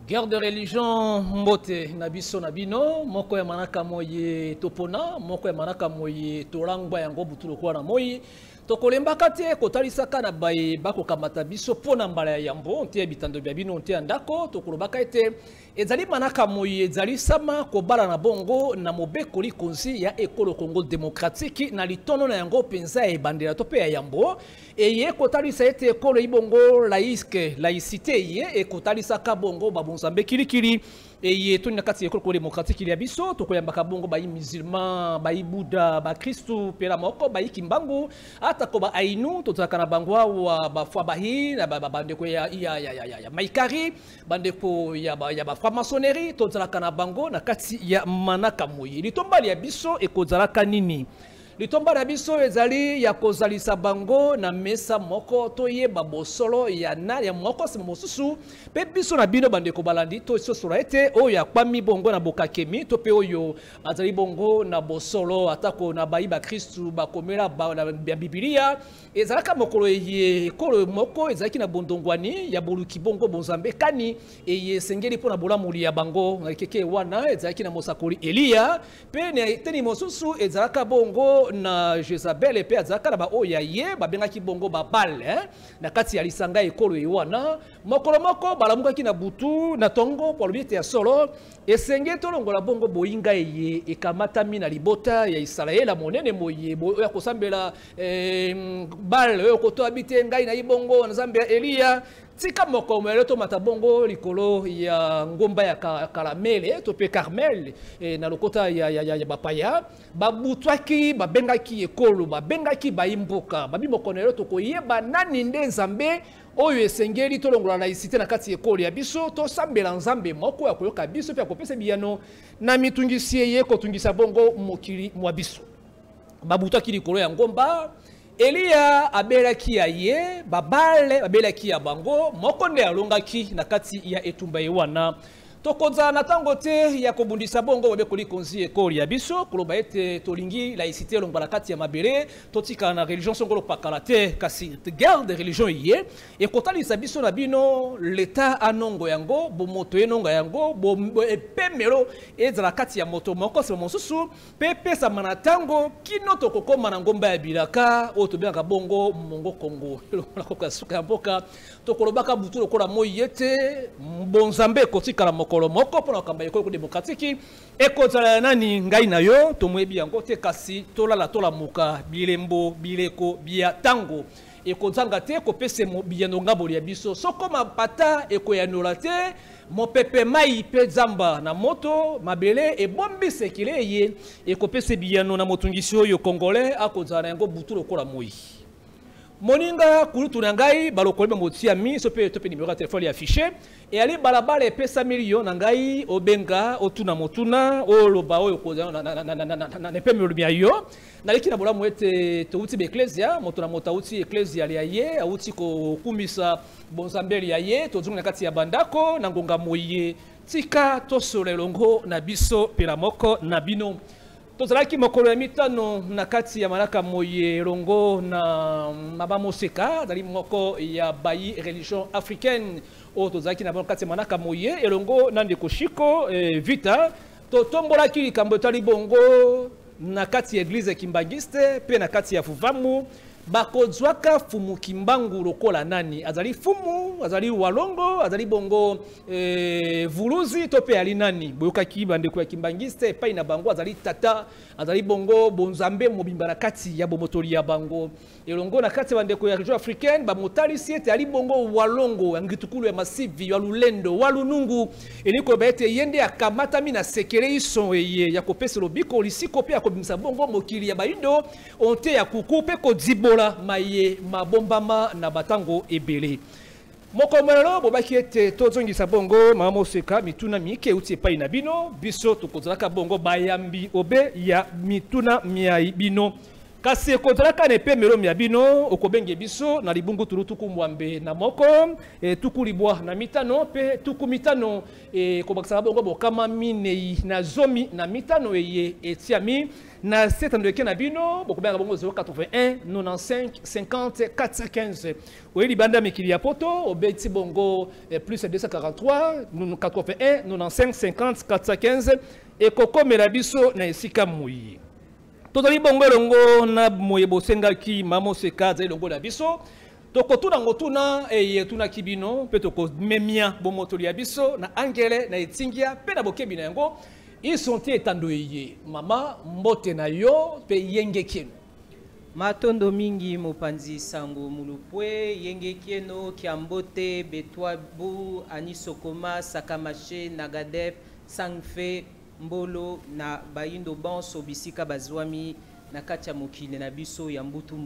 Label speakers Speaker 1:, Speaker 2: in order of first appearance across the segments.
Speaker 1: Guerre de religion mbote na biso na bino moko ya manaka moye topona moko ya manaka moye tolangwa yango butu lokwa na moyi tokolembaka te kotalisaka na baye bakokamata biso pona mbala ya yambo nte bitando bya bino nte ndako tokolobaka ete ezali manaka moye ezali sama kobala na bongo na mobekoli konzi ya ekolo Congo démocratique na litono na yango penza e bandela to pe ya yambo eye kotalisa ete ekolo ibongo laïcité ye ekotalisaka bongo babonzambe kilikili eye toni na kati ya ekolo démocratique ya biso tokoyambaka bongo bayi musulman bayi buddha ba kristu pela moko bayi kimbangu ata ko ba ainu tozaka na bango wa bafwa bahi na bandeko ya maikari bandeko ya ba franc-maçonnerie tozalaka na bango na kati ya manaka moyi litombali ya biso ekozalaka nini litomba na biso ezali ya kozalisa bango na mesa moko toyeba bosolo ya na ya moko se mosusu pe biso na bino bandeko balandi to sosola ete oyo ya kwami bongo na bokakemi to pe oyo azali bongo na bosolo atako na bayiba Kristu bakomela na Biblia ezalaka mokolo ye ekolo moko ezalaki na bondongwani ya boluki bongo bonzambe kani eye sengeli pona bolamuli ya bango keke wana ezalaki na mosakoli Elia pe ne teni mosusu ezalaka bongo na Jezabel pe azaka na ba oya ye babengaki bongo babal na kati ya lisanga ekolo ewana mokolo moko balamukaki na butu na tongo pour biete ya solo esenge tolongola bongo boyinga ye ekamatami na libota ya Israela monene moye ya kosambela bal oyo koto habite ngai na ibongo na Zambia Elia tika moko meleto matabongo likolo ya ngomba ya Karamele to pe Carmel na lokota ya bapaya babutwaki babengaki ekolo babengaki bayimboka babimokonelo to koyeba nani nde Nzambe oyo esengeli tolongola laïcité na kati ekolo ya biso to sambela Nzambe moko ya koyoka biso pe kopesa biyano na mitungisie ye kotungisa bongo mokili mwa biso babutwaki likolo ya ngomba Elia abelaki ya ye babale abelaki ya bango moko nde alongaki na kati ya etumba yewana tokonza na tango te ya kobundisa bongo babe kolikonzi ekolo ya biso koloba ete tolingi laïcité longola kati ya mabele totika na religion songolo pakala te kasi guerre de religion ye ekotalisa biso na bino l'état anongo yango bomoto enonga yango epemelo ezala kati ya moto moko se mosusu pepesa mana tango kino tokokoma na ngomba ya bilaka o tobengaka bongo mongo Congo longola kokasuka ya mboka tokolobaka butu lokola moyi ete mbonzambe kotika mokolo moko pona kamba ekolo démocratique ekozala nani ngai na yo tomwebi yango te kasi tola muka bilembo bileko bia tango ekozanga te kopese biyano ngaboli ya biso soko mapata ekoyanola te mopepe mai pe zamba na moto mabele ebombi sekile ye ekopese biyano na motungisi oyo congolais akozala yango butu lokola moyi moninga kulutu na ngai balokoleba motia mi so pe tope numéro ya téléphone ya affiché et ali balabala epesa million na ngai obenga otuna motuna oloba oyo koza na pe milobia yo naleki na bolamu ete touti be ecclesia moto na mota uti ecclesia ya ye auti ko kumisa bonzambeli ya ye tozungu na kati ya bandako na ngonga moye tika tosolelongo na biso pela moko na bino tozalaki mokolo ya mitano na kati ya malaka moye longo na mabamoseka dali moko ya bayi religion africaine o tozalaki na kati ya malaka moye elongo na ndeko Shiko vita totombolaki likambo etali bongo na kati ya église kimbangiste pe na kati ya fuvamu bakozwaka fumu kimbangu lokola nani azali fumu azali walongo azali bongo vuluzi to pe ali nani boyokaki bandeko ya kimbangiste pa ina bango azali tata azali bongo bonzambe mobimba na kati ya bomotoli ya bango elongo na kati bandeko ya region africaine ba motalisi ete ali bongo walongo ngitukulu ya masivi ya lulendo walunungu eliko bete yende akamata mina sekere iso eye ya kopesa lobiko lisiko pe akobimisa bongo mokili ya baindo onte ya kukupe ko dibola maye mabombama na batango ebele mokomelo bobaki ete tozongisa bongo mama oseka mituna mike uti epai na bino biso tokozalaka bongo bayambi obe ya mituna miai bino kasi kontraka ne pe mero miabino okobenge biso na libungu tulu tuku mwambe na moko tuku libwa na mitano pe tuku mitano kobakisa bongo bokama minei na zomi na mitano eye etiami na setando ke na bino bokobenga bongo 081 95 50 415 oyi libanda mikili ya poto obeti bongo plus 243 81 95 50 415 ekokomela biso na esika muyi. Tozali bongo longo na moyebo sengaki mamo seka zali longo la biso toko tuna ngotuna tuna kibino pe toko memia bomotoli ya biso na angele na etingia pe na bokebi na yango isonte etando eye mama mbote na yo pe yenge keno
Speaker 2: matondo mingi mopanzi sango mulupwe yenge keno kiambote betwa bu anisokoma sakamashe nagadef sangfe mbolo na bayindo banso bisika bazwami na kati ya mokili na biso ya mbutu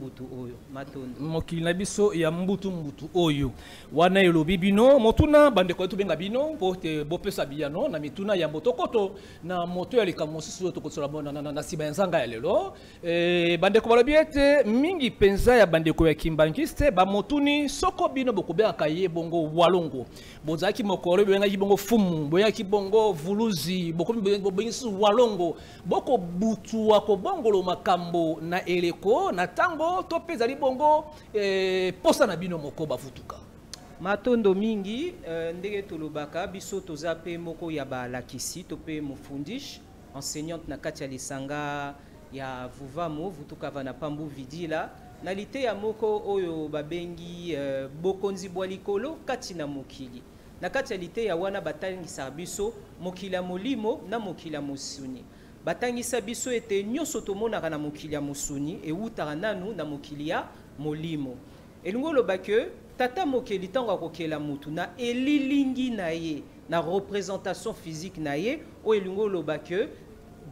Speaker 2: oyo matondo
Speaker 1: mokili na biso ya mbutu oyo wana elobi bino motuna bandeko yetu benga bino po te bopesa biyano na mituna ya motokoto na moto ya likambo mosusu tokosola bona na siba nzanga ya lelo bandeko balobi ete mingi penza ya bandeko ya kimbangiste ba motuni soko bino bokobeka ye bongo walongo bozaki mokolo benga bongo fumu boyaki bongo vuluzi bokomi bobingisu walongo boko butu wako bongolo makambo na eleko na tango to pezali bongo posa na bino moko bafutuka
Speaker 2: matondo mingi ndenge tolobaka biso toza pe moko ya balakisi to pe mofundish enseignante na kati ya lisanga ya vuvamo vutuka vana pambu vidila na lite ya moko oyo babengi bokonzi bwa likolo kati na mokili na kati ya lite ya wana batangisa biso mokili ya molimo na mokili ya mosuni batangisa biso ete nyonso tomonaka na mokili ya mosuni eutaka nanu na mokili ya molimo elingo loba ke tata mokeli ntango akokela mutu na elilingi na ye na représentation physique na ye oyo elingo loba ke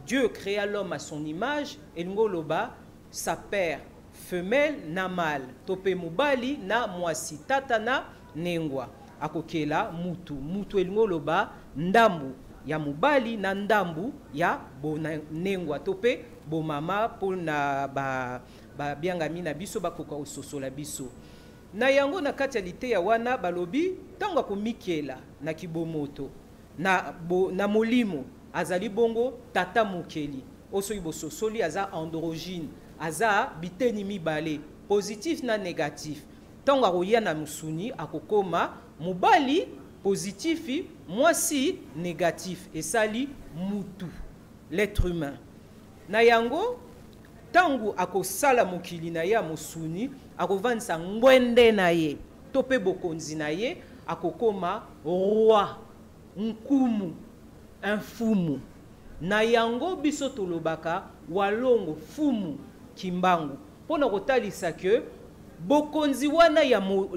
Speaker 2: Dieu créa l'homme à son image elingo loba sa père femelle na mâle tope mubali na mwasi tata na nengwa akokela mutu elingo loba ndambu ya mubali na ndambu ya bonengwa tope bomama pona ba biangami na biso bakoka ososola biso na yango na kati ya lite ya wana balobi tango akomikela na kibomoto na molimo azali bongo tata mokeli osoyi bososoli aza androgyne aza biteni mibale positif na négatif tango akoya na musuni akokoma mubali positif mwasi négatif esali mutu l'être humain na yango tangu akosala mokili na ye ya mosuni akovanisa ngwende na ye to pe bokonzi na ye akokoma roi nkumu mfumu na yango biso tolobaka walongo fumu kimbangu mpona kotalisa ke bokonzi wana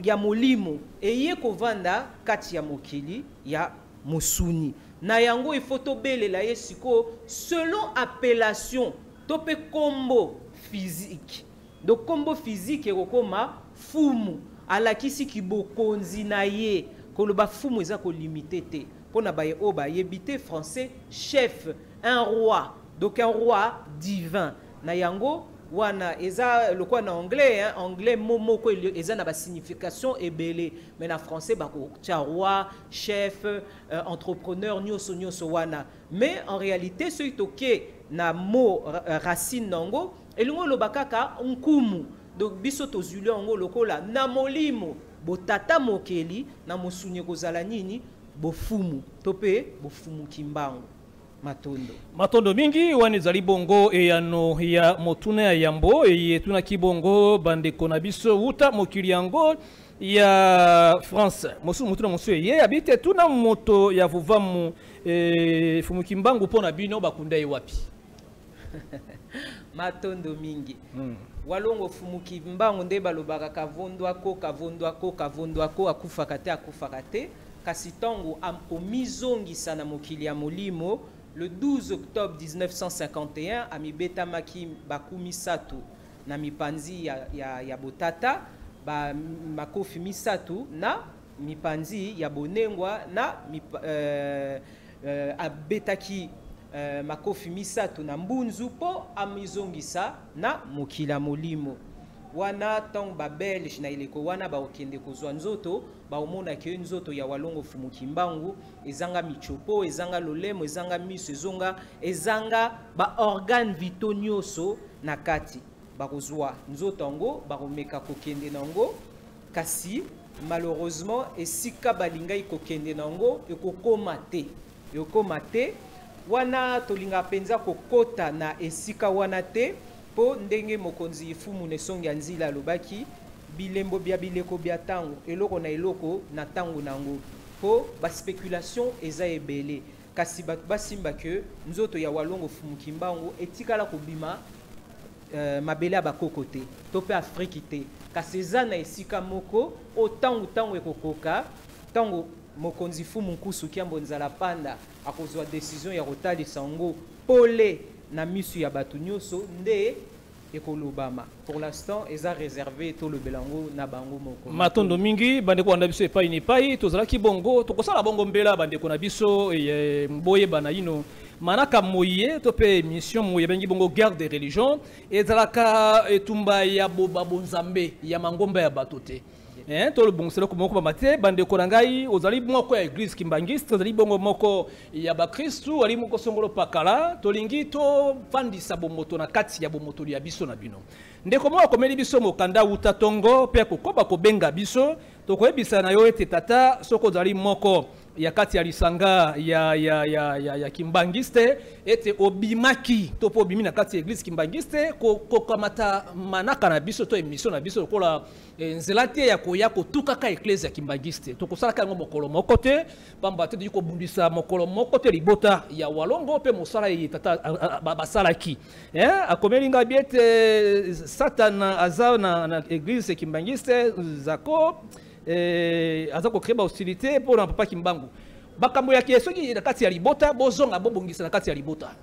Speaker 2: ya molimo eye kovanda kati ya mokili ya mosuni na yango ifo tobelela ye siko selon appellation tope kombo physique donc kombo physique ekokoma fumu alakisi ki bokonzi na ye koloba fumu eza kolimite te mpona baye oyo bayebi te français chef un roi donc un roi divin na yango wana eza lokwa na anglais hein anglais moko eza na ba signification ebele mais na français bako tia roi chef entrepreneur nyonso wana mais en réalité ce toke na mot racine nango elingo lobakaka nkumu donc biso tozuli yango lokola na molimo botata mokeli na mosunye kozala nini bofumu tope bofumu kimbango
Speaker 1: matondo mingi wani zali bongo eyano ya motuna ya yambo tuna kibongo bandeko na biso uta mokili yango ya France motuna mosu ye habite tuna moto ya vuvamu fumu kimbangu pona bino bakunda ye wapi
Speaker 2: matondo mingi walongo fumu kimbangu nde balobaka kavondwako akufaka te kasi tango akomizongisa na mokili ya molimo le 12 octobre 1951 amibeta maki bakumisatu na mipanzi ya botata ba makofi misatu na mipanzi ya bonengwa na abetaki makofi misato na mbunzu po amizongisa na mokila molimo. Wana tong ba Belge na ileko wana ba okende kozwa nzoto ba omona ke nzoto ya Walongo Fumukimbangu ezanga michopo, ezanga lolemo, ezanga miso, ezanga ba organe vitaux nyonso na kati. Ba kozwa nzoto ngo ba komeka kokende nango kasi malheureusement esika balingai kokende nango ekokoma te wana tolinga penza kokota na esika wana te po ndenge mokonzi ifumu nesongi ya nzila lobaki bilembo bia bileko bia tango eloko na eloko na tango nango po ba speculation eza ebele kasi basimba ke nzoto ya Walongo Fumukimbangu etikala kobima mabele bakoko te to pe Afrique te kasi eza na esika moko o tango ekokoka tango mokonzi fumu nkusu kiambo nzala panda akozwa décision ya kotalisa ngo pole na misu ya batu nyonso nde ekolobama. Pour l'instant eza réservé to le belango na bango moko
Speaker 1: matondo mingi bandeko wanda biso epai ni pai tozalaki bongo tokosala bongo mbela bandeko na biso mboye bana ino manaka moye to pe mission moye bengi bongo guerre de religion ezalaka etumba ya boba bonzambe ya mangomba ya batote to le bon c'est ko moko bamate bandeko na ngai ozali moko ya église kimbangiste ozali bongo moko ya ba Kristu ali moko songolo pakala tolingi to fandisa bomoto na kati ya bomoto ya biso na bino ndeko moko komeli biso mokanda uta tongo pe kokoba kobenga biso to koyebisa na yo ete tata soko ozali moko ya kati ya lisanga ya kimbangiste ete obimaki to po obimi na kati ya église kimbangiste ko kamata manaka na biso to émission na biso kola nzela te ya koya kotukaka église ya kimbangiste to kosala kango mokolo moko te pamba te diko bundisa mokolo moko te libota ya Walongo pe mosala yi tata basalaki akomeli ngabi ete Satan aza na église kimbangiste zako aza ko créer ba hostilité pour na papa Kimbangu bakambo ya kiesoki na kati ya libota bozonga bobongisa na kati ya libota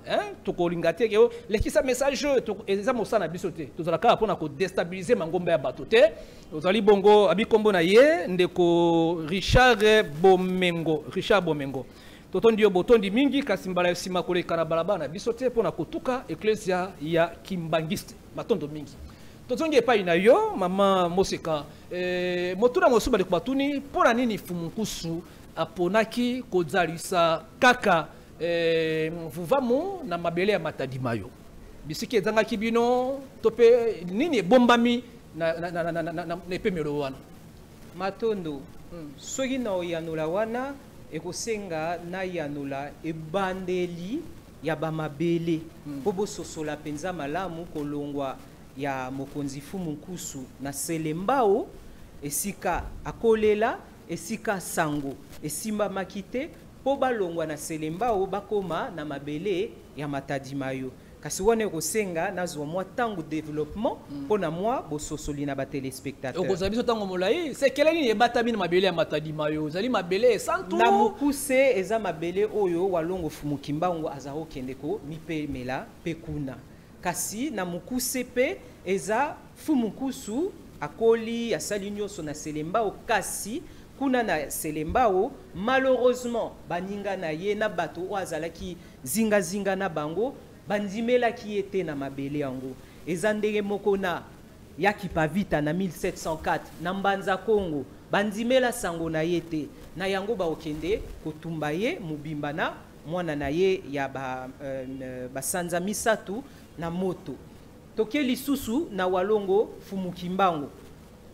Speaker 1: to ko lingate ke lekisa message to eza mosana biso te to zalaka pona ko déstabiliser mangomba ya bato te ozali bongo abikombo na ye ndeko Richard Bomengo totondi yo botondi mingi kasi mbala sima koleka na balabala na biso te pona kotuka ecclesia ya Kimbangiste matondo mingi tozongi epai na yo mama Moseka motuna mosuba de kubatuni pona nini Fumunkusu aponaki kozalisa kaka mvuvamu na mabele ya Matadimayo bisiki ezanga kibino tope nini ebombami na epemelo wana
Speaker 2: matondo soki na oyanula wana ekosenga na yanula ebandeli ya bamabele po bososola penza malamu kolongwa ya mokonzi Fumunkusu na selembao esika akolela esika sango esimba makite po balongwa na selembao bakoma na mabele ya Matadimayo kasi wane kosenga nazwa mwa tango développement pona mwa bososoli na ba téléspectateurs
Speaker 1: okoza biso tango molai sekeleni ebatami na mabele ya Matadimayo zali mabele santu
Speaker 2: na mukuse eza mabele oyo Walongo Fumukimbangu azao kendeko mipemela pekuna kasi na mukuse pe eza Fumunkusu akoli asali nyonso na selembao kasi kuna na selembao malheureusement baninga na ye na bato o azalaki zinga na bango bandimela ki ete na mabele yango eza ndenge moko na yaki pavita na 1704 na Mbanza Kongo bandimela sango na yete na yango ba okende kotumba ye mubimba na mwana na ye ya basanza misatu na moto toke lisusu na Walongo Fumukimbangu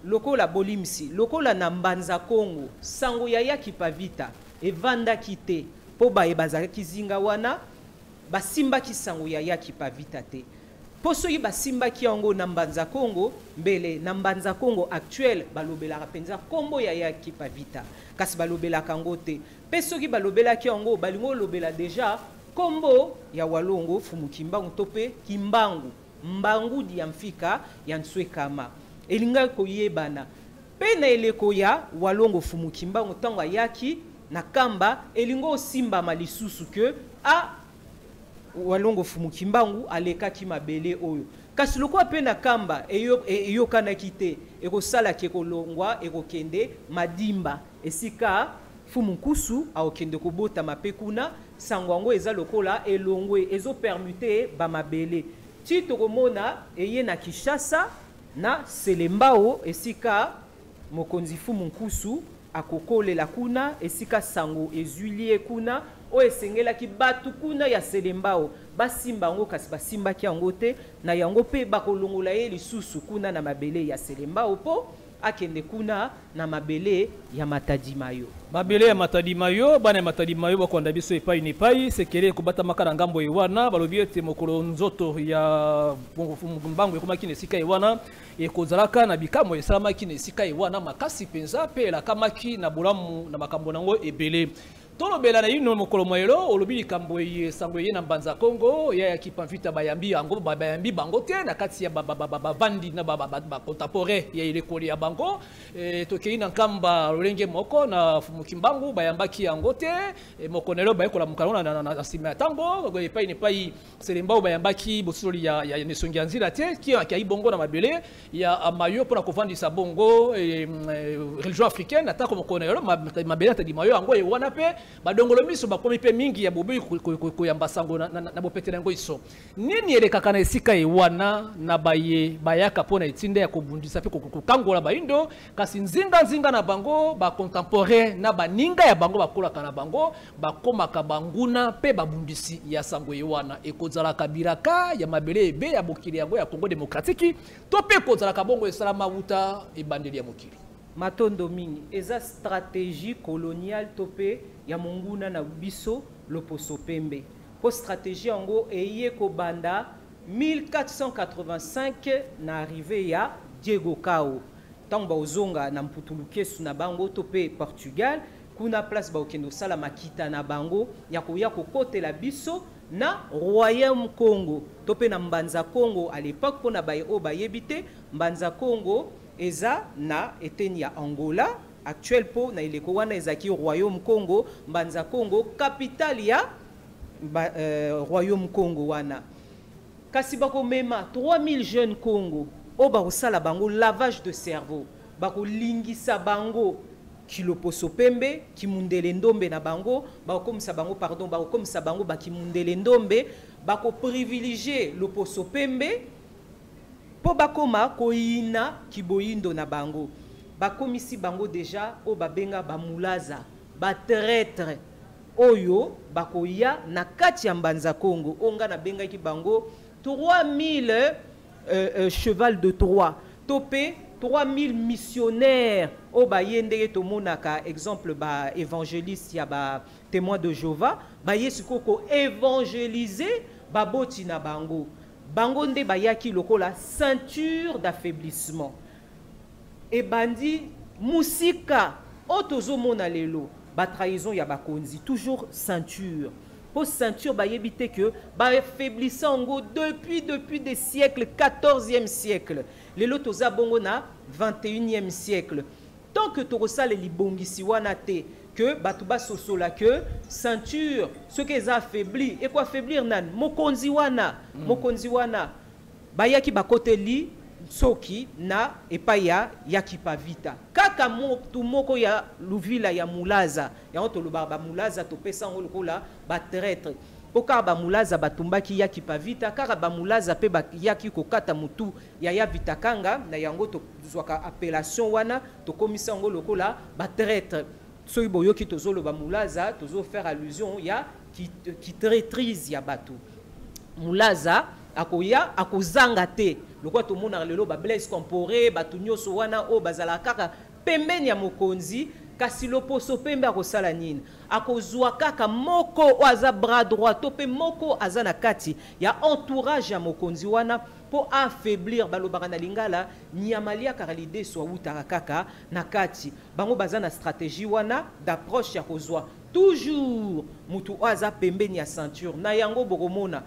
Speaker 2: lokola bolimsi lokola na Mbanza Kongo sango ya yaki pavita evanda kite po ba ebazaki zinga wana basimba ki sango ya yaki pavita te poso yi basimba ki yango na Mbanza Kongo mbele na Mbanza Kongo actuel balobela penza kombo ya yaki pavita kasi balobela kango te peso ki balobela ki yango balingo lobela deja kombo ya Walongo Fumukimbangu tope Kimbangu mbangu di amfika ya nswekama elinga koyebana pe na eleko ya Walongo Fumukimbangu tango yaki na kamba elingo osimba malisusu ke Walongo Fumukimbangu alekaki mabele oyo kasi loko pe na kamba eyokana kite ekosala ke kolongwa ekokende madimba esika Fumunkusu aokende kobota mapekuna sangwango eza lokola elongwe ezo permuter ba mabele ti tokomona eye na Kinshasa na Selembao esika mokonzi Fumu Nkusu akokolela kuna esika sango ezulie kuna o esengelaki batu kuna ya Selembao basimba ngo kasi basimbaki yango te na yango pe bakolongola ye lisusu kuna na mabele ya Selembao po akende kuna na mabele ya Matadi Mayo.
Speaker 1: Mabele ya Matadi Mayo, bana ya Matadi Mayo bakonda biso epai ni pai sekele kobata makala ngambo ewana balobi ete mokolo nzoto ya mbango ekomaki na esika ewana ekozalaka na bikamo esalamaki na esika ewana makasi penza pe elakamaki na bolamu na makambo nango ebele. Tolo bela na yino mokolo moelo olobi likambo ye sango ye na Mbanza Kongo ya kipamfita bayambi yango bayambi bango te na kati ya bavandi na contemporain ya ilekoli ya bango tokei na nkamba lolenge moko na Mukimbangu bayambaki yango te mokonelo bayekola mukalo na sima tango epai ne pai Selembao bayambaki bosoli ya nesongi nzila te ki ya ibongo na mabele ya mayo pona kovandisa bongo religion africaine atako mokonelo mabele Matadi Mayo yango e wana pe badongolo miso bakomi pe mingi ya bobi koyamba sango na bopetela ngo iso nini elekaka na esika ewana na bayaka pona etinde ya kobundisa pe kokangola baindo kasi nzinga na bango ba contemporain na baninga ya bango bakolaka na bango bakomaka banguna pe babundisi ya sango ewana ekozalaka biraka ya mabele ebe ya mokili yango ya Congo démocratique to pe kozalaka bongo esalama wuta ebandeli ya mokili
Speaker 2: matondo mingi eza stratégie coloniale topé ya monguna na biso loposo pembe po stratégie yango eye ko banda 1485 na arrivé ya Diego Cao tamba ozonga na mputulukesu na bango topé Portugal kuna place ba okendo sala makita na bango ya koya kokotela biso na Royaume Congo topé na Mbanza Congo à l'époque pona baye o bayebite Mbanza Congo eza na eteni ya Angola actuel po na ileko wana ezaki Royaume Congo Mbanza Congo capitale ya Royaume Congo wana kasi bako mema 3000 jeunes Congo o bakosala bango lavage de cerveau bako lingisa bango kiloposo pembe kimundele ndombe na bango bakomisa bango pardon bakomisa bango bakimundele ndombe bako privilégier loposo pembe po bakoma koina kiboyindo na bango bakomisi bango déjà o babenga bamulaza batraître oyo bakoya na kati ya Mbanza Congo onga na benga ki bango 3000 cheval de Troie topé 3000 missionnaires o bayende to monaka exemple ba évangéliste ya ba témoin de Jéhovah ba yesuko ko évangéliser baboti na bango bango nde bayaki lokola ceinture d'affaiblissement et bandi musika otozo mona lelo ba trahison ya bakonzi toujours ceinture pour ceinture bayebite que ba affaiblissant ngo depuis des siècles 14e siècle lelo toza bongo na 21e siècle tant que torosale libongisi wana te que batuba sosola que ceinture ce qui est affaibli et quoi affaiblir nan mokonzi wana bayaki bakoteli soki na epaya yaki pavita kaka motu moko ya luvila ya mulaza ya to ba mulaza to pesa ngo lokola ba traître poka ba mulaza batumbaki yaki pavita kaka ba mulaza pe ba yaki kokata mutu ya vita kanga na yango to zwaka appellation wana to komisa ngo lokola ba traître soki boyoki tozolo ba mulaza tozo faire allusion ya qui traîtrise ya batu mulaza akoya akozanga te lokwa to mona lelo ba Blaise Compaoré batu nyoso wana o bazala kaka pembeni ya mokonzi kasi loposo pembe akosala nini akozwa kaka moko aza bras droit to pe moko aza na kati ya entourage ya mokonzi wana po affaiblir balobaka na lingala nyamalia karalide so utaka kaka na kati bango baza na stratégie wana d'approche ya kozwa toujours mutu aza pembeni ya ceinture na yango bokomona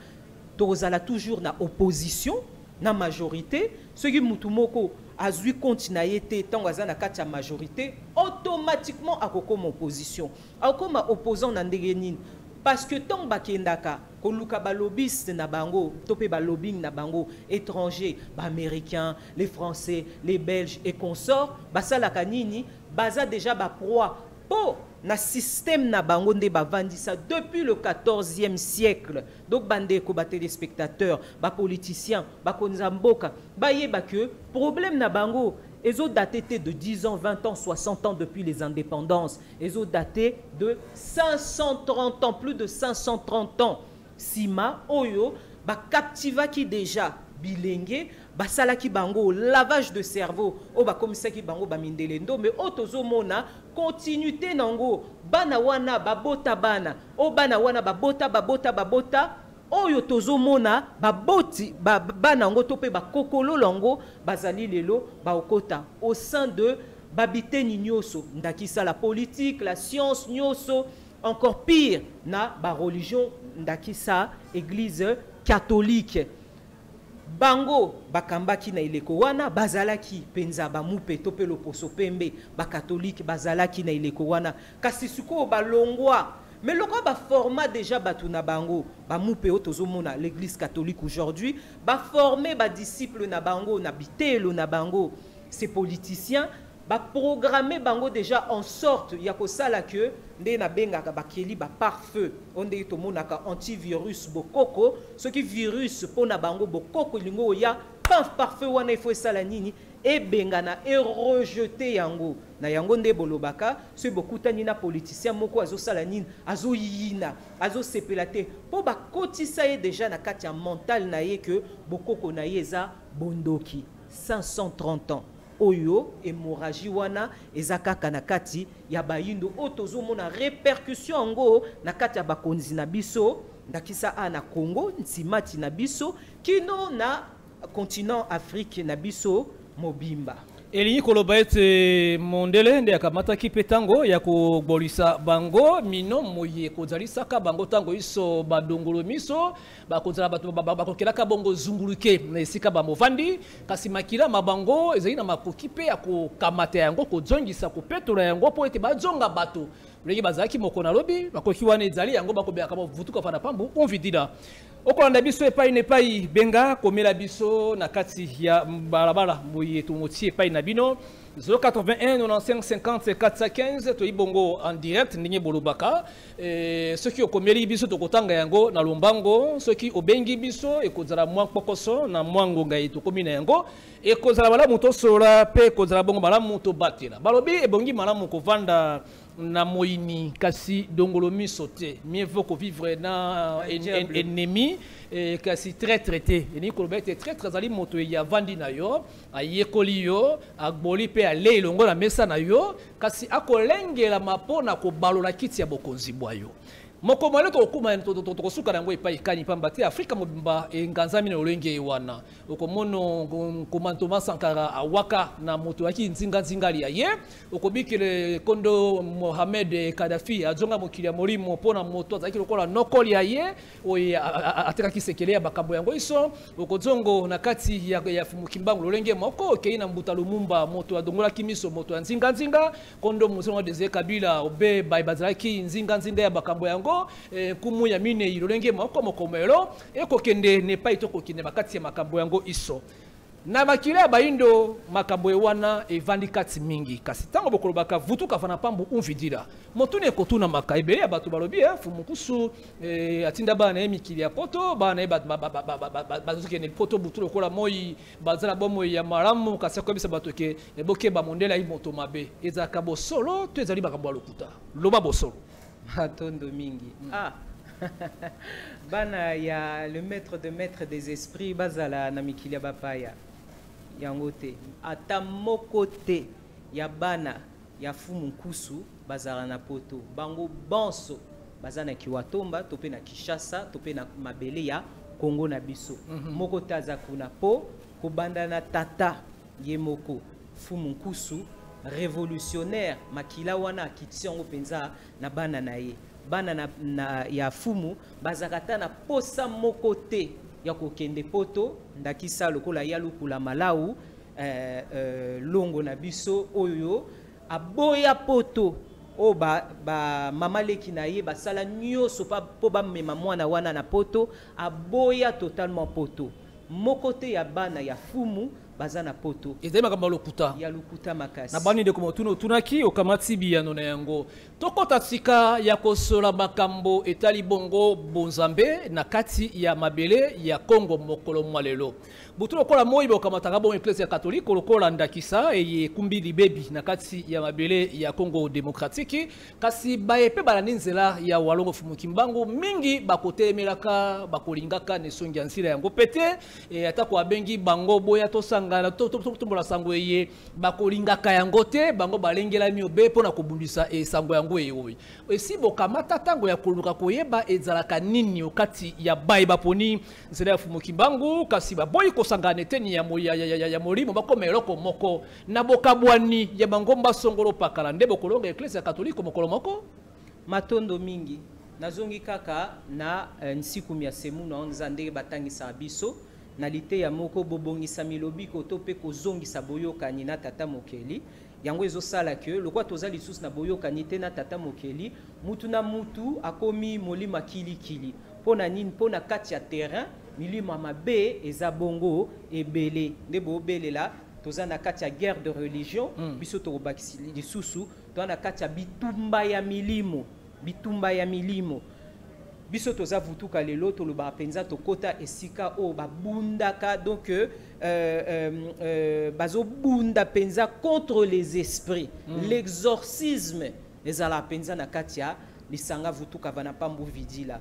Speaker 2: tozala toujours na opposition na majorité ceux qui mutu moko azui continuer te tant aza na kati ya majorité automatiquement akokoma opposition akoma opposant na ndenge nini parce que tant bakendaka koluka ba lobbyiste na bango topé ba lobbying na bango étranger ba américains les français les belges et consorts basalaka nini baza déjà ba proie po na système na bango nde bavandisa depuis le 14e siècle. Donc bande ko ba téléspectateurs, ba politiciens, ba konzamboka, ba yeba que problème na bango ils ont daté de 10 ans, 20 ans, 60 ans depuis les indépendances. Ils ont daté de 530 ans, plus de 530 ans. Sima, Oyo, ba captiva qui déjà bilingue, ba salaki bango, lavage de cerveau, o ba komisa ki bango ba mindelendo, mais otozo mona, continuité nango, bana wana babota bana, o bana wana babota, oyo tozo mona baboti banango tope bakokolo longo bazali lelo baokota au sein de babiteni nyoso ndakisa la politique, la science nyoso, encore pire na ba religion ndakisa église catholique. Bango bakambaki na ileko wana bazalaki penza bamupe tope loposo pembe ba catholique bazalaki na ileko wana kasi suko balongwa. Mais le quoi format déjà batuna bango ba mupe otozomona l'église catholique aujourd'hui ba former ba disciples na bango na bitelo na bango ces politiciens ba programmer bango déjà en sorte ya ko sala que nde na benga ka bakeli ba pare-feu onde to monaka antivirus bokoko ce qui virus pona bango bokoko lingo ya pare-feu wana il faut sala nini et bengana et rejeter yango na yango nde bolobaka ce bokutani na politicien moko azo sala nini azo yina azo sepelate po ba kotisa ye déjà na kati ya mental na ye que bokoko na ye za bondoki 530 ans oyo hémorragie wana ezakaka na kati ya bayindo otozo mona répercussion ngo na kati ya bakonzi na biso ndakisa na Congo nsimati na biso kino na continent Afrique na biso mobimba.
Speaker 1: Elinyi koloba ete mondele nde akamata kipetango ya kubolisa bango mino moye kozalisa ka bango tango iso badongolo miso bakozala bato bakokelaka bongo zunguluke na esika bamovandi kasi makila mabango ezali na makoki pe ya kokamata yango kozongisa kopetola yango po ete bazonga bato leki bazalaki moko na lobi bakoki wana ezali yango bakobeka vutuka fana pambu onvidida okolanda biso epai nepai benga komela biso na kati ya balabala moye tumoti epai na bino 081 95 50 415 to ibongo en direct ndenge bolobaka ceux qui okomeli biso tokotanga yango na lombango ceux qui obengi biso ekozala mwa pokoso na mwango ngai tokomi na yango ekozala malamu tosola pe ekozala bongo malamu tobatela balobi ebongi malamu kovanda na moini kasi dongolo miso te mieux vaut vivre na ennemi kasi très traité ni kolobete très très ali moto ya vandi na yo ayekoli yo agboli pe ale longo na mesa na yo kasi akolengela mapona ko balola kiti ya bokonzi bwayo moko mwale to kuma to suka nango epai kani pamba te Afrika mobimba enganzami na olenge wana okomono komantoma Sankara awaka na moto waki nzinga ye okobikele kondo Mohamed Kadhafi azonga mokili ya molimo pona moto azaki lokola nokoli ye oye ateka kisekele ya bakambo yango iso okozongo na kati ya fumukimbangu olenge moko okei na mbuta lumumba moto adongola kimiso moto ya nzinga kondo musongo deze Kabila obe bazalaki nzinga ya bakambo yango kumu ya mine ilolenge moko mokomelo ekokende nepa itokokende bakati ya makambo yango iso na makila baindo makambo ewana evandi kati mingi kasi tango bokolobaka vutuka fana pambu unvidira motune ekotuna makaibele ya bato balobi fumukusu atinda bana emikili ya poto bana bazokende poto butu lokola moi bazala bomo ya malamu kasi ko bisa bato ke eboke ba mondela i moto mabe ezaka bosolo to ezali bakambo lokuta loba bosolo
Speaker 2: Atondo mingi. Bana ya le maître des esprits bazala na mikili ya bapaya yangote ata mokote ya bana ya fumu kusu bazala na poto bango bonso bazana kiwatomba tope na Kishasa tope na mabele ya Kongo na biso mokote aza kuna po kobanda na tata ye moko fumu kusu révolutionnaire makila wana akitisi yango penza na bana na ye bana na ya fumu bazakata na posa moko te ya kokende poto ndakisa lokola ya lukula malau longo na biso oyo aboya poto o ba mama leki na ye basala nyoso pa po ba mema mwana wana na poto aboya totalement poto moko te ya bana ya fumu bazana poto
Speaker 1: ezema kama lokuta
Speaker 2: ya lokuta makasi
Speaker 1: na bani de komo tunaki okamati biyano na yango Tokota sika ya kosola makambo etali bongo bonzambe na kati ya mabele ya Congo mokolo mwalelo. Butu lokola moi bokamataka bon Ecclesia catholique lokola ndakisa eye kumbi libebi na kati ya mabele ya Congo démocratique kasi baepe balani nzela ya walongo fumukimbangu mingi bakotemelaka bakolingaka nesongi ya nsila yango pete ata ko abengi bango boya tosangana tombola sango eye bakolingaka yango te bango balengela miobe pona kobundisa sango yango eyoyi esi bokamata tango ya koluka koyeba ezalaka nini okati ya bayi baponi nzela ya fumukimbangu kasi baboyi kosangana eteni ya molimo bakoma eloko moko na bokabwani ya bangomba songolo pakala nde bokolonga Ecclesia catholique mokolo moko
Speaker 2: matondo mingi nazongi kaka na nsiku ya semu na nzande batangisa biso na lite ya moko bobongisa milobiko to pe kozongisa boyokani na tata mokeli yango ezosala ke lokwa toza lisusu na boyokani te na tata mokeli mutu na mutu akomi molima kilikili pona nini pona kati ya terrain milima mabe eza bongo ebele nde bobelela toza na kati ya guerre de religion biso tokobakisi lisusu toza na kati ya bitumba ya milimo biso toza vutuka lelo tolobaka penza tokota esika o babundaka donc bazobunda penza contre les esprits l'exorcisme ezala penza na kati ya lisanga vutuka vana pambu vidila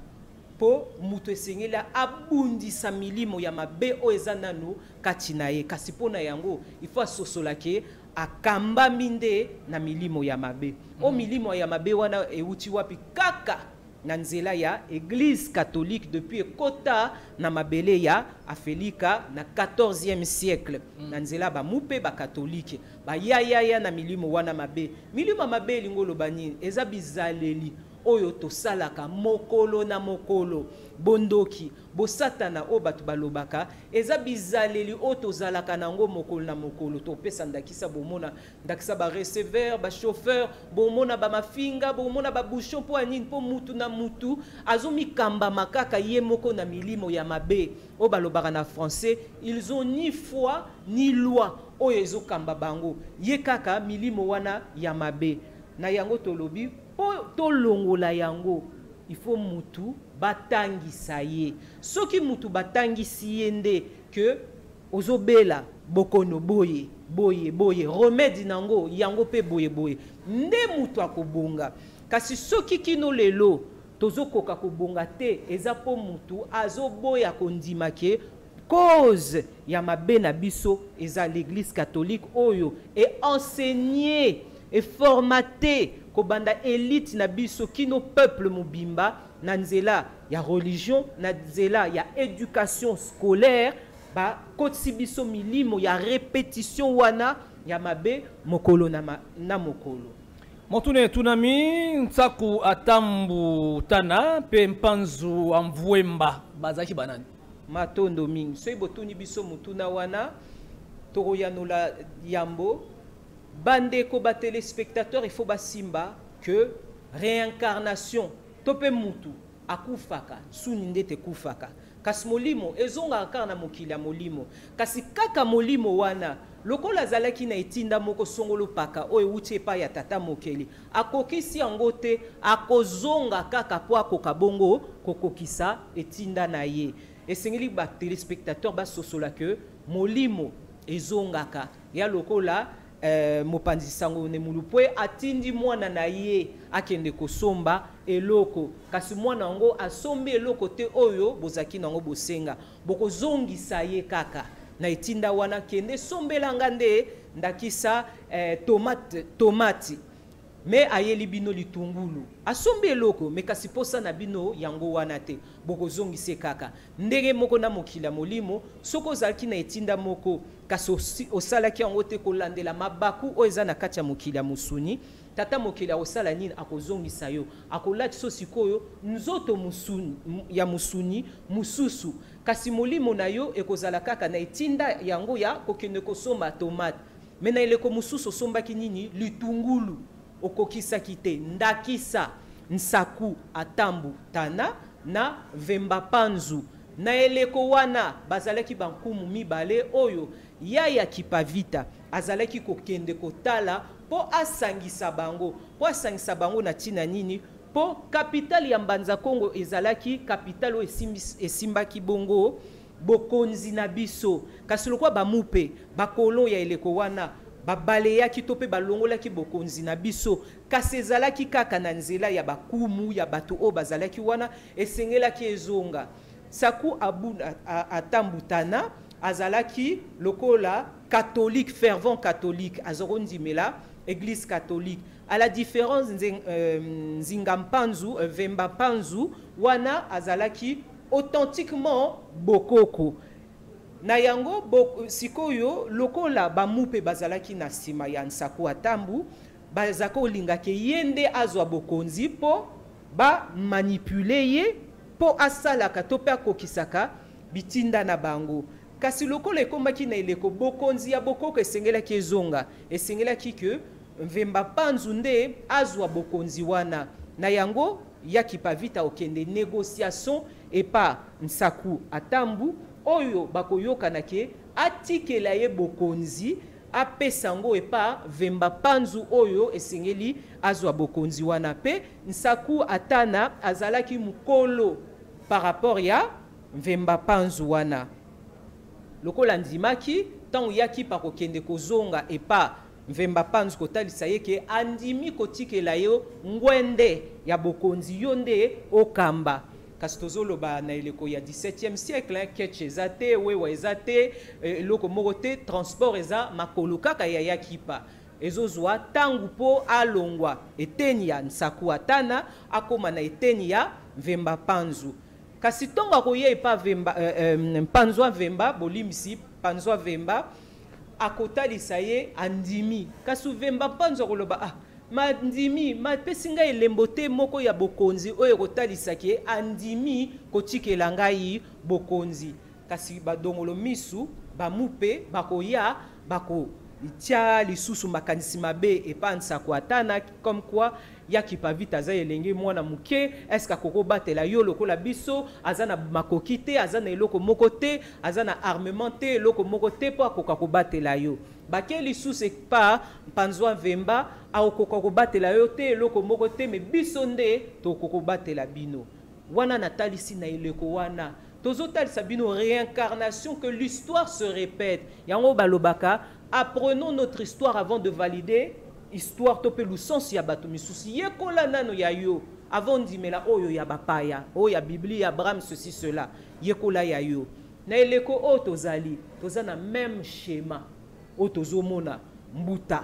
Speaker 2: po mutu esengela abundisa milimo ya mabe o eza nanu kati na ye kasi pona yango ifo asosolake akamba minde na milimo ya mabe o milimo ya mabe wana euti wapi kaka na nzela ya Église catholique depuis kota na mabele ya Afrika na 14e siècle na nzela ba mupe ba catholique ba ya na milimo wana mabe milimo mabe lingolo bani eza bizaleli oyo tosalaka mokolo na mokolo bondoki bosatana o batu balobaka eza bizaleli o tozalaka nango mokolo na mokolo topesa ndakisa bomona ndakisa ba receveur ba chauffeur bomona ba mafinga bomona ba bouchon po anini po mutu na mutu azomi kamba makaka ye moko na milimo ya mabe o balobaka na français ils ont ni foi ni loi oyo ezokamba bango ye kaka milimo wana ya mabe na yango tolobi po tolongola yango il faut mutu batangisa ye soki mutu batangisi ye nde ke ozobela bokono boye remède nango yango pe boye nde mutu akobonga kasi soki kino lelo tozokoka kobonga te eza po mutu azoboya kondima ke cause ya mabe na biso eza l'église catholique oyo et enseigné et formaté kobanda élite na biso kino peuple mobimba na nzela ya religion na nzela ya éducation scolaire ba kotsi biso milimo ya répétition wana ya mabe mokolo na mokolo
Speaker 1: Motune tunami nsaku atambu tana pe mpanzu amvuemba bazaki banani
Speaker 2: matondo mingi soy botuni biso mutuna wana toroyanola yambo bandeko ba téléspectateurs il faut basimba que réincarnation tope mutu akufaka suni ndete kufaka kasi molimo ezonga kana mokili ya molimo kasi kaka molimo wana lokola zalaki na etinda moko songolo paka oyo uti epa ya tata mokeli akokisi yango te akozonga kaka po akoka bongo kokokisa etinda na ye esengeli ba téléspectateurs basosola que molimo ezongaka ya lokola mopanzi sango ne mulupwe atindi mwana na ye akende kosomba eloko kasi mwana ngo asombe eloko te oyo bozaki nango bosenga bokozongisa ye kaka na etinda wana kende sombelanga nde ndakisa tomati me ayeli bino litungulu asombe eloko me kasi posa na bino yango wana te bokozongise kaka ndenge moko na mokila molimo soko zalaki na etinda moko kasi osalaki yango te kolandela mabaku oyo eza na kati ya mokili ya musuni tata mokili osala nini akozongisa yo akolati so sikoyo nzoto musuni ya musuni mususu kasi molimo na yo ekozala kaka na etinda yango ya kokende kosomba tomate me na eleko mususu osombaki nini litungulu okokisa kite ndakisa nsaku atambu tana na vemba panzu na eleko wana bazalaki bankumu mibale oyo yaya kipavita azalaki kokende kotala po asangisa bango na tina nini po capitale ya Mbanza Kongo ezalaki capitale o esimbaki bongo bokonzi na biso kasi lokwa bamupe bakolon ya eleko wana babaleyaki to pe balongolaki bokonzi na biso kasi ezalaki kaka na nzela ya bakumu ya bato o bazalaki wana esengelaki ezonga Saku atambutana azalaki lokola catholique fervent catholique azorondimela église catholique à la différence Nzinga Mpanzu Vemba Panzu wana azalaki authentiquement bokoko na yango sikoyo lokola bamupe bazalaki na sima ya Nsaku atambu bazako lingake yende azwa bokonzi po ba manipuler ye po asala katope akokisaka bitinda na bango kasi lokola ekomaki na eleko bokonzi ya bokoko esengelaki ezonga esengelaki ke Vemba Panzu nde azwa bokonzi wana na yango yaki pa vita okende négociation et pas Nsaku atambu oyo bakoyoka nake atikela ye bokonzi apesango et pas Vemba Panzu oyo esengeli azwa bokonzi wana pe Nsaku atana azalaki mukolo par rapport ya Vemba Panzu wana lokola ndimaki tango yaki pa kokende kozonga et pas Vemba Panzu kotalisa ye ke andimi kotikela yo ngwende ya bokonzi yonde okamba kasi tozoloba na eleko ya 17e siècle keche ezate wewa ezate eloko moko te transport eza makolo kaka ya yakipa ezozwa tangu po alongwa eteni ya Nsaku atana akoma na eteni ya Vemba Panzu kasi tongo akoye pa Vemba Panzu Vemba bolimisi Panzu Vemba akotalisa ye andimi kasi Vemba Panzu koloba mandimi mapesinga elembo te moko ya bokonzi oyo kotalisa ke andimi kotikela ngai bokonzi kasi badongolo misu bamupe bakoya bako tia lisusu makanisi mabe epansa ko atana comme quoi yaki pa vite aza elenge mwana muke eska koko batela yo lokola biso azana makoki te azana eloko moko te azana armement te eloko moko te po akoka ko batela yo bake lisusu pa Panzu Vemba akoka ko batela yo te eloko moko te me biso nde to koko batela bino wana natalisi na eleko wana tozotalisa bino réincarnation que l'histoire se répète yango balobaka apprenons notre histoire avant de valider histoire to pe lusens ya bato misusi yekola nano ya yo avant dimela oyo ya bapaya oyo ya Biblia Abraham ceci cela yekola ya yo na eleko o tozali tozana même schéma o tozomona mbuta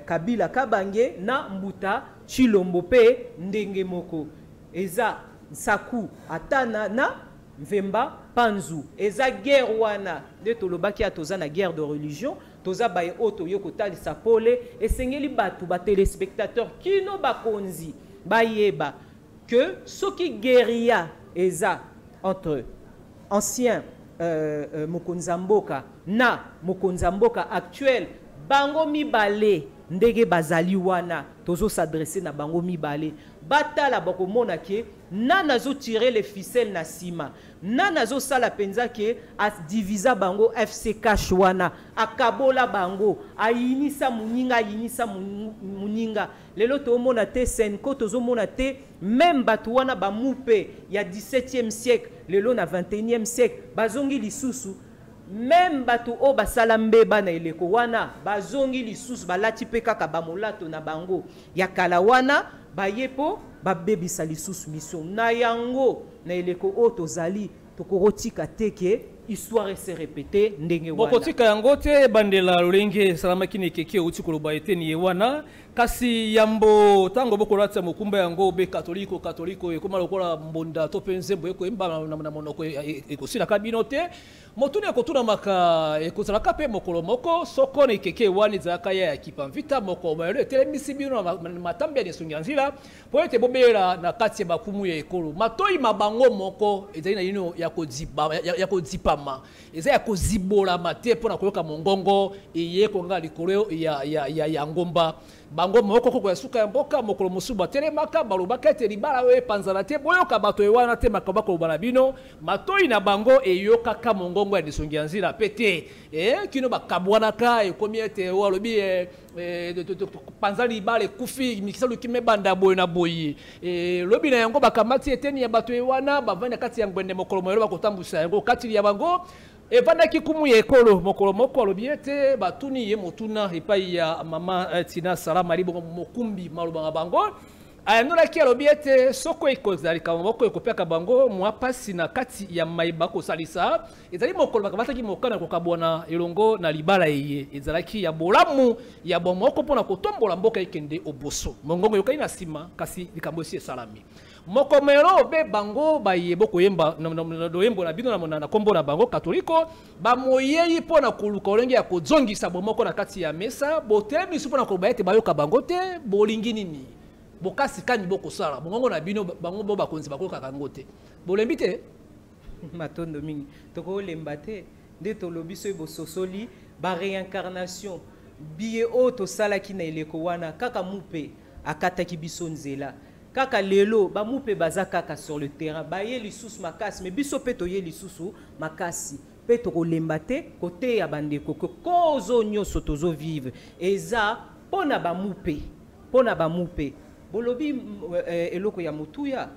Speaker 2: Kabila Kabange na mbuta Chilombo pe ndenge moko eza Nsaku atana na Vemba Panzu eza guerre wana de tolobaki atoza na guerre de religion toza baye oto yoko talisa pole esengeli batu ba téléspectateurs kino bakonzi bayeba que soki guerilla eza entre ancien Mokonzamboka na Mokonzamboka actuel bango mibale ndege bazali wana tozo s'adresser na bango mibale batala bakomona ke nana zo tirer les ficelles na sima nana zo sala penza ke as divisa bango FC Cash wana akabola bango ayinisa muninga lelo to mona te senko tozo mona te même batu wana bamupe ya 17e siècle lelo na 21e siècle bazongi lisusu même batu o basala mbeba na eleko wana bazongi lisusu balati pe kaka bamolato na bango ya kala wana bayepo babebisa lisusu mission na yango na eleko o tozali tokorotika teke histoire se répéter ndenge wana
Speaker 1: bokotika yango te bandela lolenge salamaki ne keke uti koloba eteni wana kasi yambo tango bokolata mokumba yango be katoliko ekoma lokola mbonda to penzembo eko emba na monoko ekosila kabino te motuni akotuna maka ekozala kape mokolo moko soko ne keke wani zaka ya kipa vita moko mayele telemisi bino matambia ne sunyanzila po ete bobela na kati ya bakumu ya ekolo matoi mabango moko ezali na yino ya kodipa kama eza ya kozibola mate pona koyoka mongongo eye konga likolo ya ngomba bango moko koko ya suka ya mboka mokolo musuba telemaka balobaka ete libala we panzala te boyoka bato ewana te makaba ko bana bino matoi na bango eyoka ka mongongo ya disongi ya nzira pete kino bakabwanaka ekomi ete walobi panzala libala kufi mikisalu kimebanda boye na boye lobi na yango bakamati eteni ya bato ewana bavanda kati ya ngwende mokolo moyo bakotambusa yango kati ya bango evanda kikumu ya ekolo mokolo moko alobi ete batuni ye motuna epai ya mama Tina Salama libo mokumbi maloba bango ayandolaki alobi ete soko ekozalika moko ekopiaka bango mwa pasi na kati ya mayeba kosalisa ezali mokolo bakabataki mokana kokabwana elongo na libala eye ezalaki ya bolamu ya bomoko mpona kotombola mboka ekende oboso mongongo yokai na nsima kasi likambo esi esalami mokomelo be bango bayebo koyemba doyembo na bino na kombo na bango katoliko bamoyei mpona koluka olenge ya kozongisa bomoko na kati ya mesa botelemisu mpona koloba ete bayoka bango te bolingi nini bokasi kani bokosala mongongo na bino bango bo bakonzi bakoyoka kango te bolembi te
Speaker 2: matondo mingi tokolemba te nde tolobi so bososoli ba réincarnation biye o tosalaki na eleko wana kaka mupe akataki biso nzela kaka lelo ba mupe baza kaka sur le terrain baye lisusu makasi mais biso pe toye lisusu makasi pe tokolemba te kote ya bandeko kozo nyonso tozo vivre eza pona ba mupe bolobi eloko ya mutuya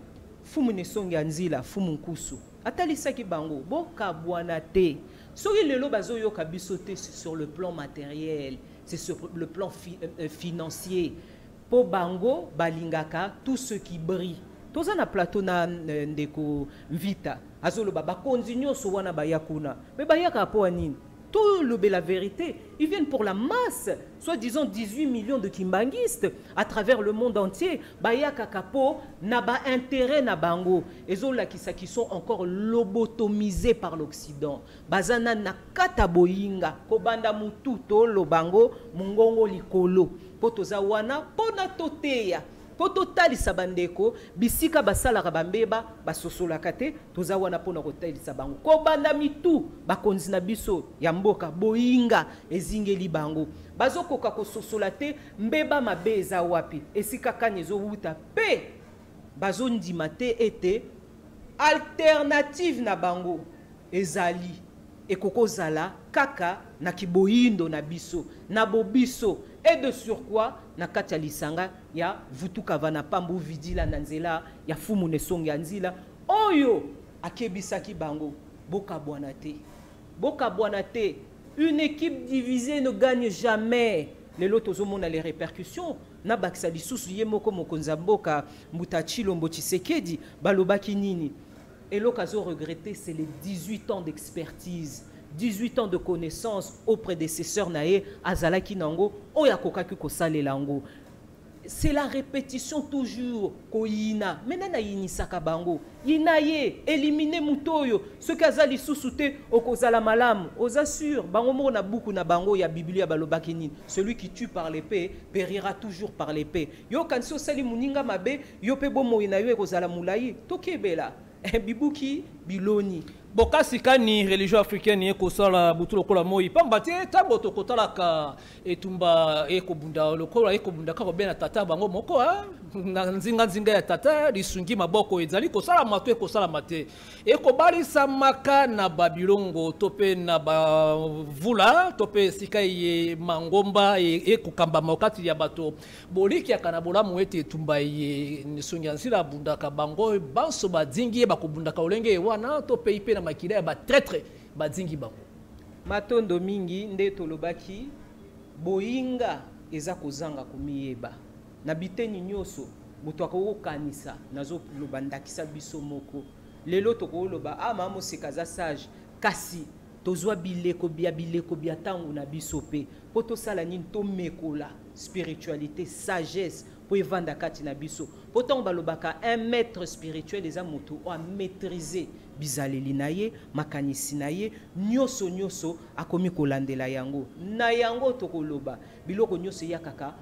Speaker 2: fumu nesongi ya nzila fumu nkusu atalisaki bango boka bwana te soki lelo bazoyoka biso te sur le plan matériel c'est sur le plan financier po bango balingaka tout ce qui brille toza na plateau na ndeko Mvita azoloba bakonzi nyonso wana bayakuna mais bayaka po anini tout la vérité, ils viennent pour la masse, soit disant 18 millions de kimbangistes à travers le monde entier. Baya kakapo n'a pas intérêt na bango. Et qui sont encore lobotomisés par l'Occident. Bazana na kataboyinga, kobanda mututo lo bango, mungongo likolo. Potoza wana pona toteya. Poto tali sabandeko bisika basala kabambeba basosola kate toza wana pona kotali sabango ko banda mitu bakonzi na biso ya mboka boyinga ezingeli bango bazokoka kososola te mbeba mabeza wapi esika kanyezo wuta pe bazondima te ete alternative na bango ezali ekokozala kaka na kiboyindo na biso na bobiso et de surcroît na kati ya lisanga ya vutuka vana pambu vidila na nzela ya fumu nesongi ya nzila oyo akebisaki bango boka bwana te une équipe divisée ne gagne jamais lelo tozomona les répercussions na bakisa lisusu ye moko mokonza mboka Mutachilo Tshisekedi balobaki nini eloko azo regretter c'est les 18 ans d'expertise 18 ans de connaissance aux prédécesseurs nae azalaki nango oya kokaki kosalela ngo c'est la répétition toujours koyina menena yinisaka bango yinaye éliminer mutoyo ce kazali susute okozala malamu aux assure bango mona buku na bango ya biblia balobaki nini celui qui tue par l'épée périra toujours par l'épée yo kanso sali muninga mabe yo pe bomo ina yo ekozala mulai tokebela bibuki biloni
Speaker 1: bokasi kani religion africaine ekosala butu lokola moi pamba te ntango tokotalaka etumba ekobunda lokola ekobunda kako be na tata bango moko na nzinga ya tata lisungi maboko ezali kosala mato ekosala te ekobalisamaka na babilongo to pe na bavula to pe esika ye mangomba ekokambama kati ya bato bolikiaka na bolamu ete etumba ye lisungi ya nzila abundaka bango banso badingi bakobundaka olenge wana to pe ipe na makila ya batraitre badingi bango
Speaker 2: matondo mingi nde tolobaki boyinga eza kozanga komiyeba na biteni nyonso moto akokanisa nazo loba ndakisa biso moko lelo tokoloba mama sekaza sage kasi tozwa bileko bia tangu na biso pe po tosala nini tomekola spiritualité sagesse po evanda kati na biso po tango balobaka un maître spirituel eza moto a maîtriser bizaleli na ye makanisi na ye nyonso akomi kolandela yango na yango tokoloba biloko nyonso ya kaka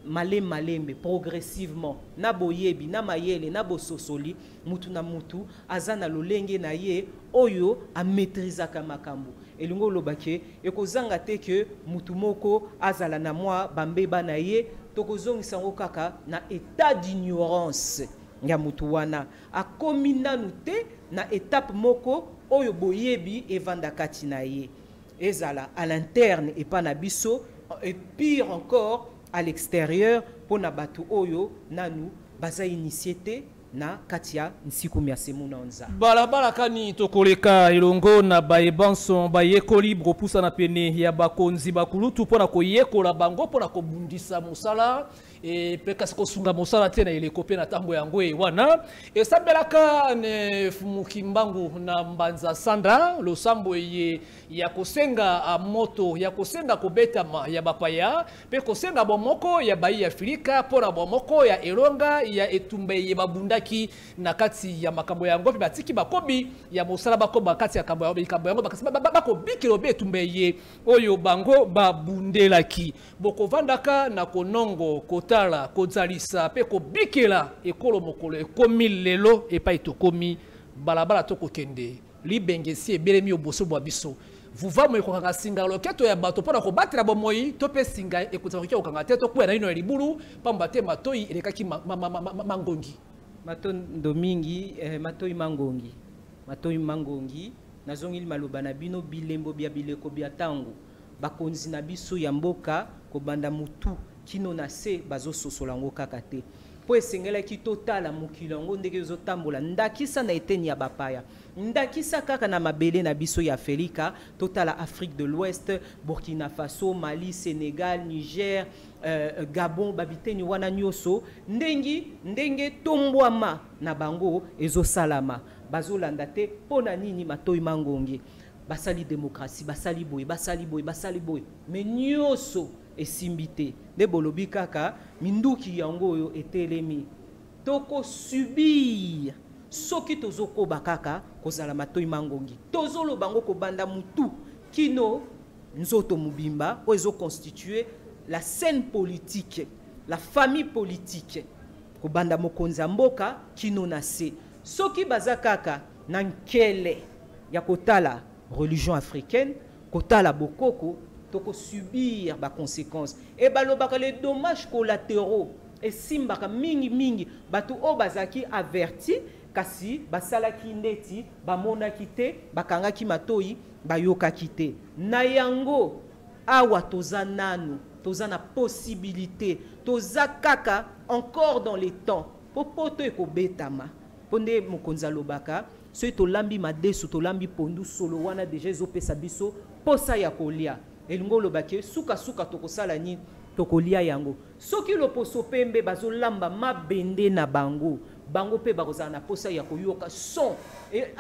Speaker 2: malembe progressivement na boyebi na mayele na bososoli mutu na mutu azana lolenge na ye oyo a maîtriser ka makambo elingo lobake ekozanga te ke mutu moko azala na mwa bambeba na ye tokozongisa ngo kaka na état d'ignorance ya mutu wana akomi nanu te na étape moko oyo boyebi evanda kati na ye ezala à l'interne et pas na biso et pire encore à l'extérieur pour na batu oyo nanu baza initié na katia nsiku miasemu na onza
Speaker 1: balabala kani tokoleka elongo na bayebanso bayekoli bropusa na pene ya bakonzi bakulutu pona koyekola bango pona kobundisa musala et peka kosunga musala tena ile kopé na tambo yango wana esambelaka ne mukimbangu na mbanza sanda lo sambo ye ya kosenga a moto ya kosenga kobetama ya bapaya pe kosenga bomoko ya bayi ya Afrika pona bomoko ya elonga ya etumbe ye babundaki na kati ya makambo yango pe batiki bakobi ya musala bakoba kati ya kambo yango bakasema bakobiki lobe etumbe ye oyo bango babundelaki bokovandaka na konongo kotala kozalisa pe kobikela ekolo mokolo ekomi lelo epai tokomi balabala tokokende libengesi ebelemi oboso bwa biso vuva mo ekokanga singa loketo ya bato pona kobatela bomoi to pe singa ekutsa kokia okanga te to kuya na ino ya libulu pamba te matoi elekaki mangongi
Speaker 2: matondo mingi matoi mangongi nazongili maloba na bino bilembo bia bileko bia tango bakonzi na biso ya mboka kobanda mutu kino na se bazo sosolango kaka te po esengelaki totala mokili yango ndenge ezotambola ndakisa na eteni ya bapaya ndakisa kaka na mabele na biso ya Afrika totala Afrique de l'Ouest Burkina Faso Mali Sénégal Niger Gabon babiteni wana nyoso ndenge tombwama na bango ezosalama bazolanda te pona nini matoi mangongi basali démocratie basali boy mais nyoso esimbite de bolobi kaka minduki yango oyo etelemi toko subir soki tozoko bakaka kozala matoi mangongi tozolo bango kobanda mutu kino nzoto mubimba ozo constituer la scène politique la famille politique kobanda mokonza mboka kino na se soki bazakaka na nkele ya kotala religion africaine kotala bokoko toko subir ba conséquences et balobaka les dommages collatéraux et simbaka mingi batu o bazaki averti kasi basalaki ndeti bamonaki te bakangaki matoi bayokaki te na yango awa toza nanu toza na possibilité toza kaka encore dans les temps popoto ekobetama ponde mokonza lobaka so to lambi madesu to lambi pondu solo wana déjà ezopesa biso posa ya kolia elingo lobake suka tokosala ni tokolia yango soki loposo pembe bazolamba mabende na bango pe bakozala na posa ya koyoka son et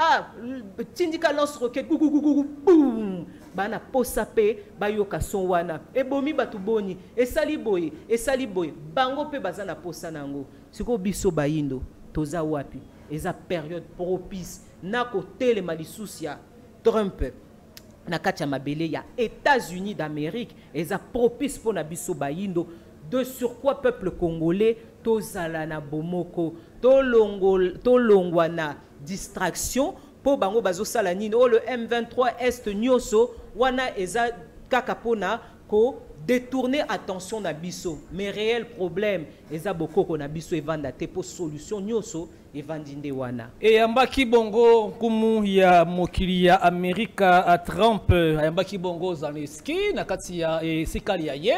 Speaker 2: tindika lance roquette boum bana posa pe bayoka son wana ebomi batu boni esali boye bango pe bazana posa nango siko biso bayindo toza wapi eza période propice na kotele malisusia Trump na kati ya mabele ya États-Unis d'Amérique eza propice pour na biso bayindo de surcroît peuple congolais tozala na bomoko tolongwa na distraction po bango bazosala nini o le M23 Est nyoso wana eza kaka pona ko détourner attention na biso mais réel problème eza bokoko na biso evanda te po solution nyoso evandinde wana
Speaker 1: e ambaki bongo kumu ya mokili ya Amerika a Trump ambaki bongo Zelensky na kati ya sikali ya ye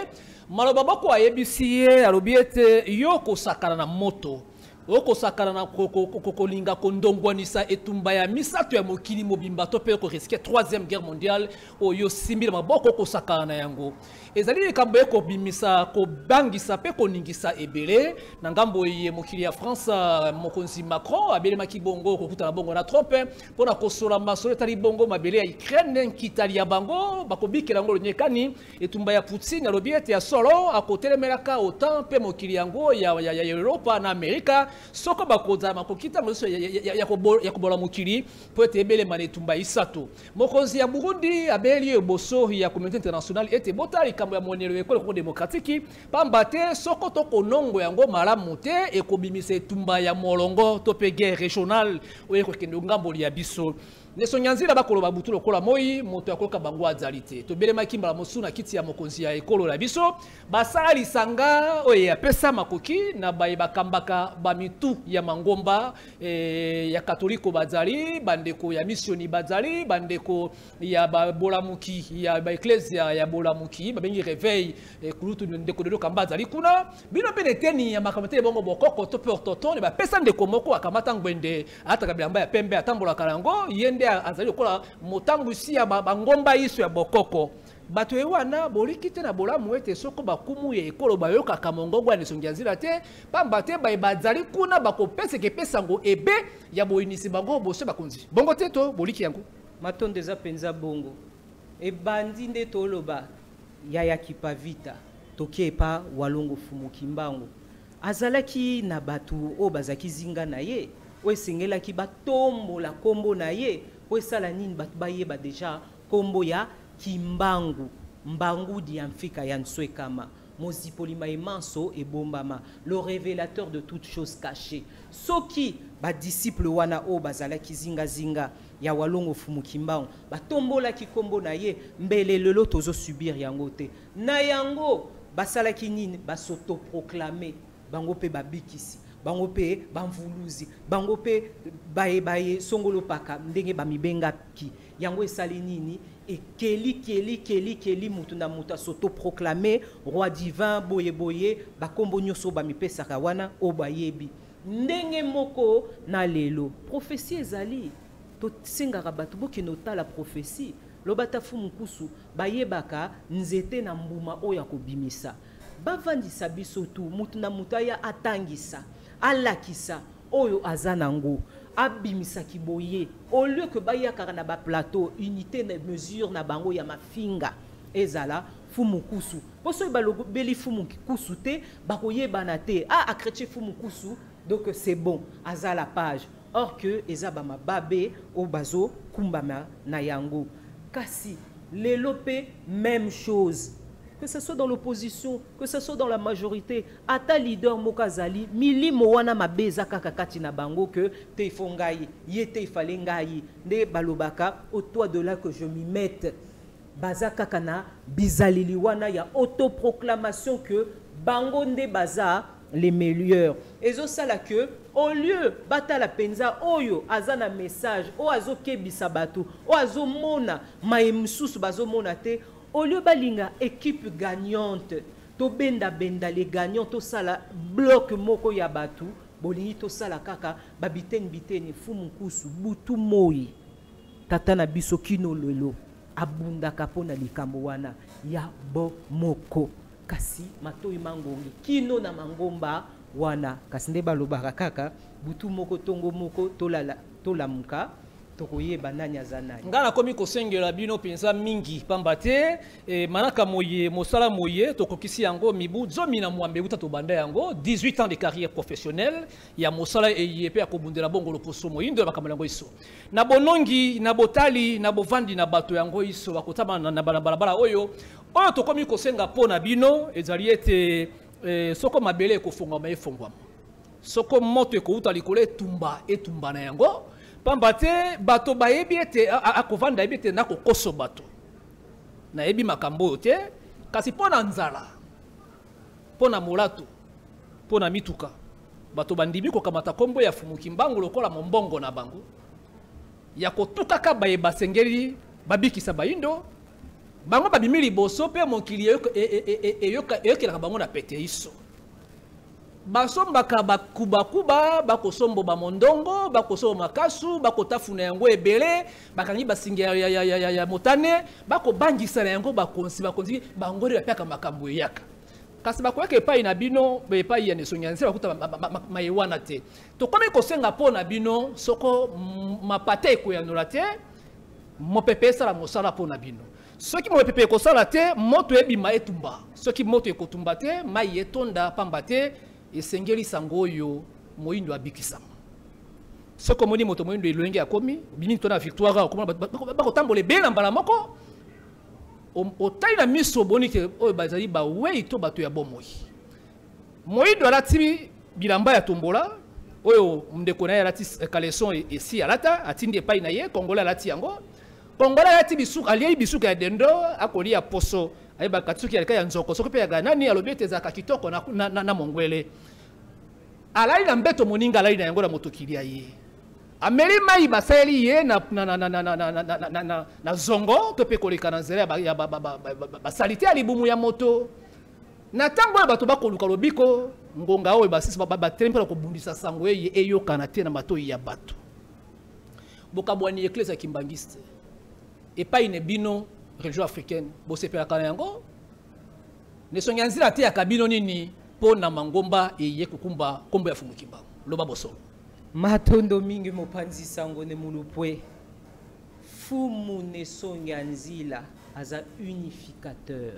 Speaker 1: maloba bako ayebisi ye alobi ete yo kosakana na moto okosakana na kokolinga kondongwanisa etumba ya misato ya mokili mobimba to pe ko risquer 3e guerre mondiale oyo simbila maboko kosakana na yango ezali likambo eko bimisa ko bangisa pe koningisa ebele na ngambo ye mokili ya France mokonzi Macron abele makibongo kokutana bongo na Trump pona kosola masolo tali bongo mabele ya Ukraine nkitali ya bango bakobikela ngolo nyekani etumba ya Putin alobi ete ya solo akotelemelaka autant pe mokili yango ya Europa na Amerika soko bakoza makokita moso ya kobola mokili po ete ebele manetumba isato mokonzi ya Burundi abeli eboso ya communauté internationale ete botali kambo ya monelo ekole ko démocratique pamba te soko to konongo yango malamu te ekobimisa etumba ya molongo to pe guerre régionale oyo kokende ngambo ya biso Neso nyanzira bakolo babutu lokola moi moto yakoloka bango azali te tobelema kimbala mosuna kiti ya mokonzi ya ekolo la biso basala lisanga oye apesa makoki na baye bakambaka bamitu ya mangomba ya katoliko bazali bandeko ya missioni bazali bandeko ya bolamuki ya ba ecclesia ya bolamuki babengi réveil kulutu ndeko de kamba bazali kuna bino peneteni ya makamate bongo bokoko to portoton ne bapesa ndeko moko akamata ngwende ataka bilamba ya pembe atambola kalango yende azali kola motangu si ya bangomba iso ya bokoko bato ewana bolikite na bolamu ete soko bakumu ya ekolo bayoka kamongongo ya Songianzira te pamba te bazali kuna bakopese kepesango ebe ya boinisi bango boso bakonzi bongo te to boliki yango
Speaker 2: matonde za penza bongo ebandi nde toloba ya kipavita tokie pa walongo fumu kimbango azalaki na batu o bazaki zinga na ye o esengelaki batombo la kombo na ye o esala nini batu bayeba deja kombo ya Kimbangu mbangu di amfika ya nswekama mozipolima emanso ebombama le révélateur de toutes choses cachées soki ba disciple wana o bazalaki zinga ya walongo fumu kimbangu batombola ki kombo na ye mbele lelo tozo subir yango te na yango basalaki nini basoto proclamer bango pe babikisi bango pe bamvuluzi bango pe baye songolo paka ndenge bamibenga ki yango esali nini et keli mutu na mutu soto proclamer roi divin boye bakombo nyoso bamipesaka wana o bayebi ndenge moko na lelo prophétie ezali to singaka batu bokino tala prophétie lobata fu mukusu bayebaka nzete na mbuma oya kobimisa bavandisa biso tu mutu na mutu aya atangisa alakisa oyo azanango abimisa kiboye au lieu que bayaka na ba plateau unité de mesure na bango ya mafinga ezala fumukusu poso balogo beli fumukusu te bakoyebana te a chrétien fumukusu donc c'est bon azala page or que ezaba mababe o bazo kumbama na yango kasi lelope même chose. Que ce soit dans l'opposition, que ce soit dans la majorité, ata leader mokazali, mili mowana mabeza kakakati na bango que te fongai, yete falengai, ne balobaka, au toi de là que je m'y mette. Baza kakana, bizalili wana ya autoproclamation que bango nde baza les meilleurs. Et ça la que au lieu bata la penza oyo azana message, o azo kebisa batu, o azo mona maimsusu bazo mona te. Au lieu balinga équipe gagnante, to benda les gagnants, to sala bloc moko ya batu, bolingi to sala kaka, biteni fumukusu, butu moi, tatana biso kino lelo, abunda kapona likambo wana, ya bo moko, kasi matoi mangongi, kino na mangomba wana, kasi nde balobaka kaka, butu moko tongo moko, tola muka,
Speaker 1: ngana komi kosengela bino penza mingi pamba te manaka moye mosala moye tokokisi yango mibu zomi na mwambe uta tobanda yango 18 ans de carrière professionnelle ya mosala eyepe ya kobundela bongo loposo moyindo bakamala yango iso na bonongi na botali na bovandi na bato yango iso bakotama na balabala oyo tokomi kosenga pona bino ezali ete soko mabele ekofungwama efungwama soko moto ekouta likolo etumba na yango pamba te bato bayebi ete akovanda yebi ete nakokoso bato nayebi makambo te kasi pona nzala pona molatu pona mituka bato bandimi kokamata kombo ya fumuki mbangu lokola mombongo na bango ya kotukaka baye basengeli babikisa bayindo bango babimi liboso pe mokili eyokelaka bango na pete iso basombaka bakuba bakosombo bamondongo bakosombo makasu bakotafuna yango ebele bakangi basinga ya motane bakobangisa na yango bakonzi bangori bapeka makambo eyaka kasi bakoyaka epai na bino epai ya Nesongianzira bakuta mayewana te tokomi kosenga mpo na bino soko mapata ekoyanola te mopepe esala mosala mpo na bino soki mopepe ekosala te moto ebima etumba soki moto ekotumba te mai etonda pamba te esengeli sango oyo moyindo abikisama ce que moni moto moyindo elenge akomi bini to na victoire ko bako tambola be na mbala moko o taina miso boni ke o bazali ba wei to bato ya bomoi moyindo alati bilamba ya tombola oyo mndeko na alati kaleson esi alata atindi epai na ye kongola alati yango kongola alati bisuka aliye bisuka ya dendo akoli ya poso ayeba katsuki alika ya nzoko soko pe ya ganani alobi ezaka kitoko na mongwele alali na mbeto moninga alali na yango na motokili ya ye ameli mai basali ye na zongo to pe koleka na nzela ya basalite ya libumu ya moto na tango bato bakoluka lobiko ngonga oyo basisi batelempe ko bundisa sango ye eyokana te na matoyi ya bato bokabwani eklesa kimbangiste epai ne bino région africaine bosepelaka na yango nesongi nzila te ya kabino nini po na mangomba eye kukumba kombo ya Fumukimba loba bosolo
Speaker 2: matondo mingi mopanzi sango ne mulupwe fumu nesongi nzila aza unificateur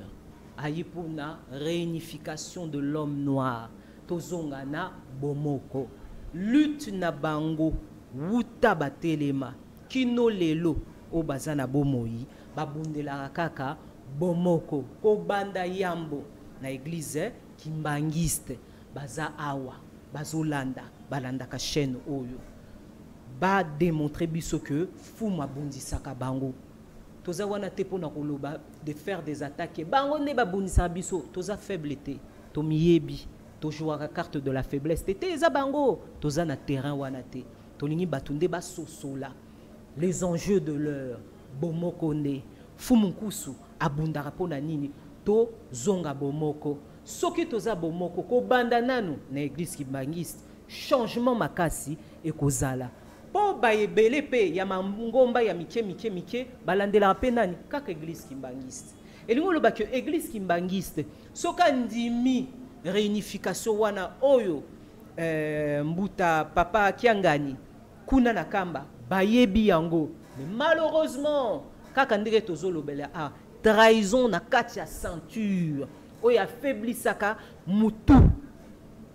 Speaker 2: ayipuna réunification de l'homme noir tozonga na bomoko lutte na bango wuta batelema kino lelo o bazana bomoi babundela kaka bomoko ko banda yambo na église kimbangiste baza awa bazolanda balanda ka chaîne oyo ba démontrer biso que fuma bundisaka bango toza wana te pona koloba de faire des attaques bango ne babundisa biso toza faiblete to miyebi to jouer carte de la faiblesse te eza bango toza na terrain wana te tolingi batunde ba sosola les enjeux de leur bomoko ne fumunkusu abundaka pona nini to zonga bomoko soki toza bomoko ko banda nanu na église kimbangiste changement makasi ekozala po bayebele pe ya mangomba ya mike balandela pe nani kaka église kimbangiste elingo loba que église kimbangiste soka ndimi réunification wana oyo mbuta papa kiangani kuna na kamba bayebi yango mais malheureusement kaka ndenge tozolobela trahison na kati ya ceinture oyo affaiblisaka mutu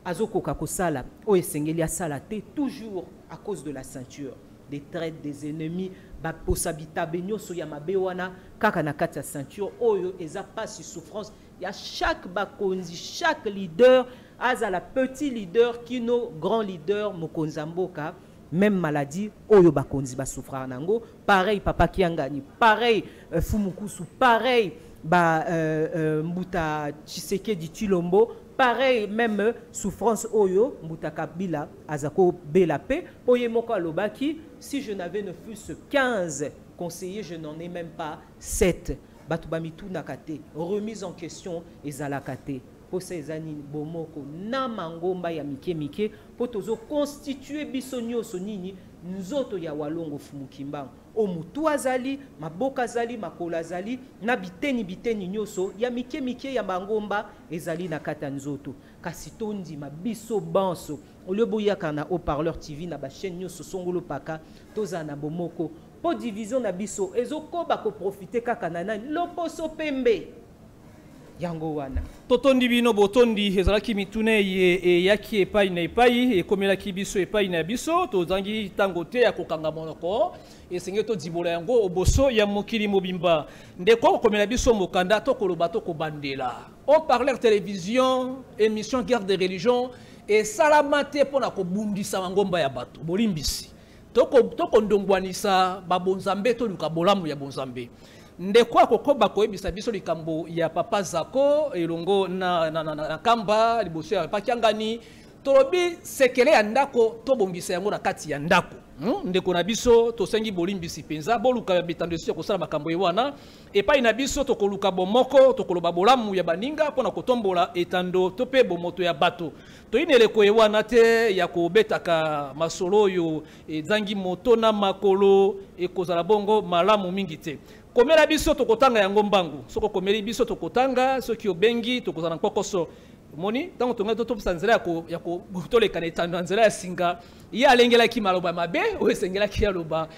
Speaker 2: azokoka kosala oyo esengeli asala te toujours à cause de la ceinture des traites des ennemis baposabita benyoso ya mabe wana kaka na kati ya ceinture oyo eza pasi souffrance ya chaque bakonzi chaque leader azala petit leader kino grand leader mokonzamboka même maladie oyo bakonzi basouffra nango pareil papa kiangani pareil fumukusu pareil mbuta Tshisekedi Tshilombo pareil même souffrance oyo mbuta Kabila azako belape oye moko alobaki si je n'avais ne fût-ce 15 conseillers je n'en ai même pas 7 batu bamitu nakate remise en question ezalakate posa ezanini bomoko na mangomba ya mike po tozo constituer biso nyonso nini nzoto ya walongo Fumukimba o mutu azali maboka azali makola azali na biteni nyonso ya mike ya mangomba ezali na kata nzoto kasi tondi mabiso banso olebo yaka na haut-parleur TV na ba chaîne nyonso songolo paka toza na bomoko po division na biso ezokoba ko profiter kaka na nani loposo pembe yango wana
Speaker 1: totondi bino botondi ezalaki mitune ye yaki epai na epai ekomelaki biso epai na biso tozangi tango te ya kokanga monoko esenge to dibola yango oboso ya mokili mobimba ndeko komela biso mokanda to koloba to kobandela on parler télévision émission guerre des religions et salamate pona ko bundisa ngomba ya bato bolimbisi toko ndongwanisa babonzambe to luka bolamu ya bonzambe ndeko akokoba koyebisa biso likambo ya papa Zako elongo na kamba liboso ya papa Kiangani tolobi sekele ya ndako to bongisa yango na kati ya ndako ndeko na biso to sengi bolimbisi penza boluka bitando sio kosala makambo ewana epai na biso to koluka bomoko to koloba bolamu ya baninga pona kotombola etando to pe bomoto ya bato to inele ko ewana te ya kobetaka masolo yo ezangi moto na makolo ekozala bongo malamu mingi te komela biso to kotanga yango mbangu soko komeli biso to kotanga soki obengi to kozana kokoso moni tango tonga to topsa nzela ya ko toleka na etando nzela ya singa ya alengela ki maloba mabe o esengela ki aloba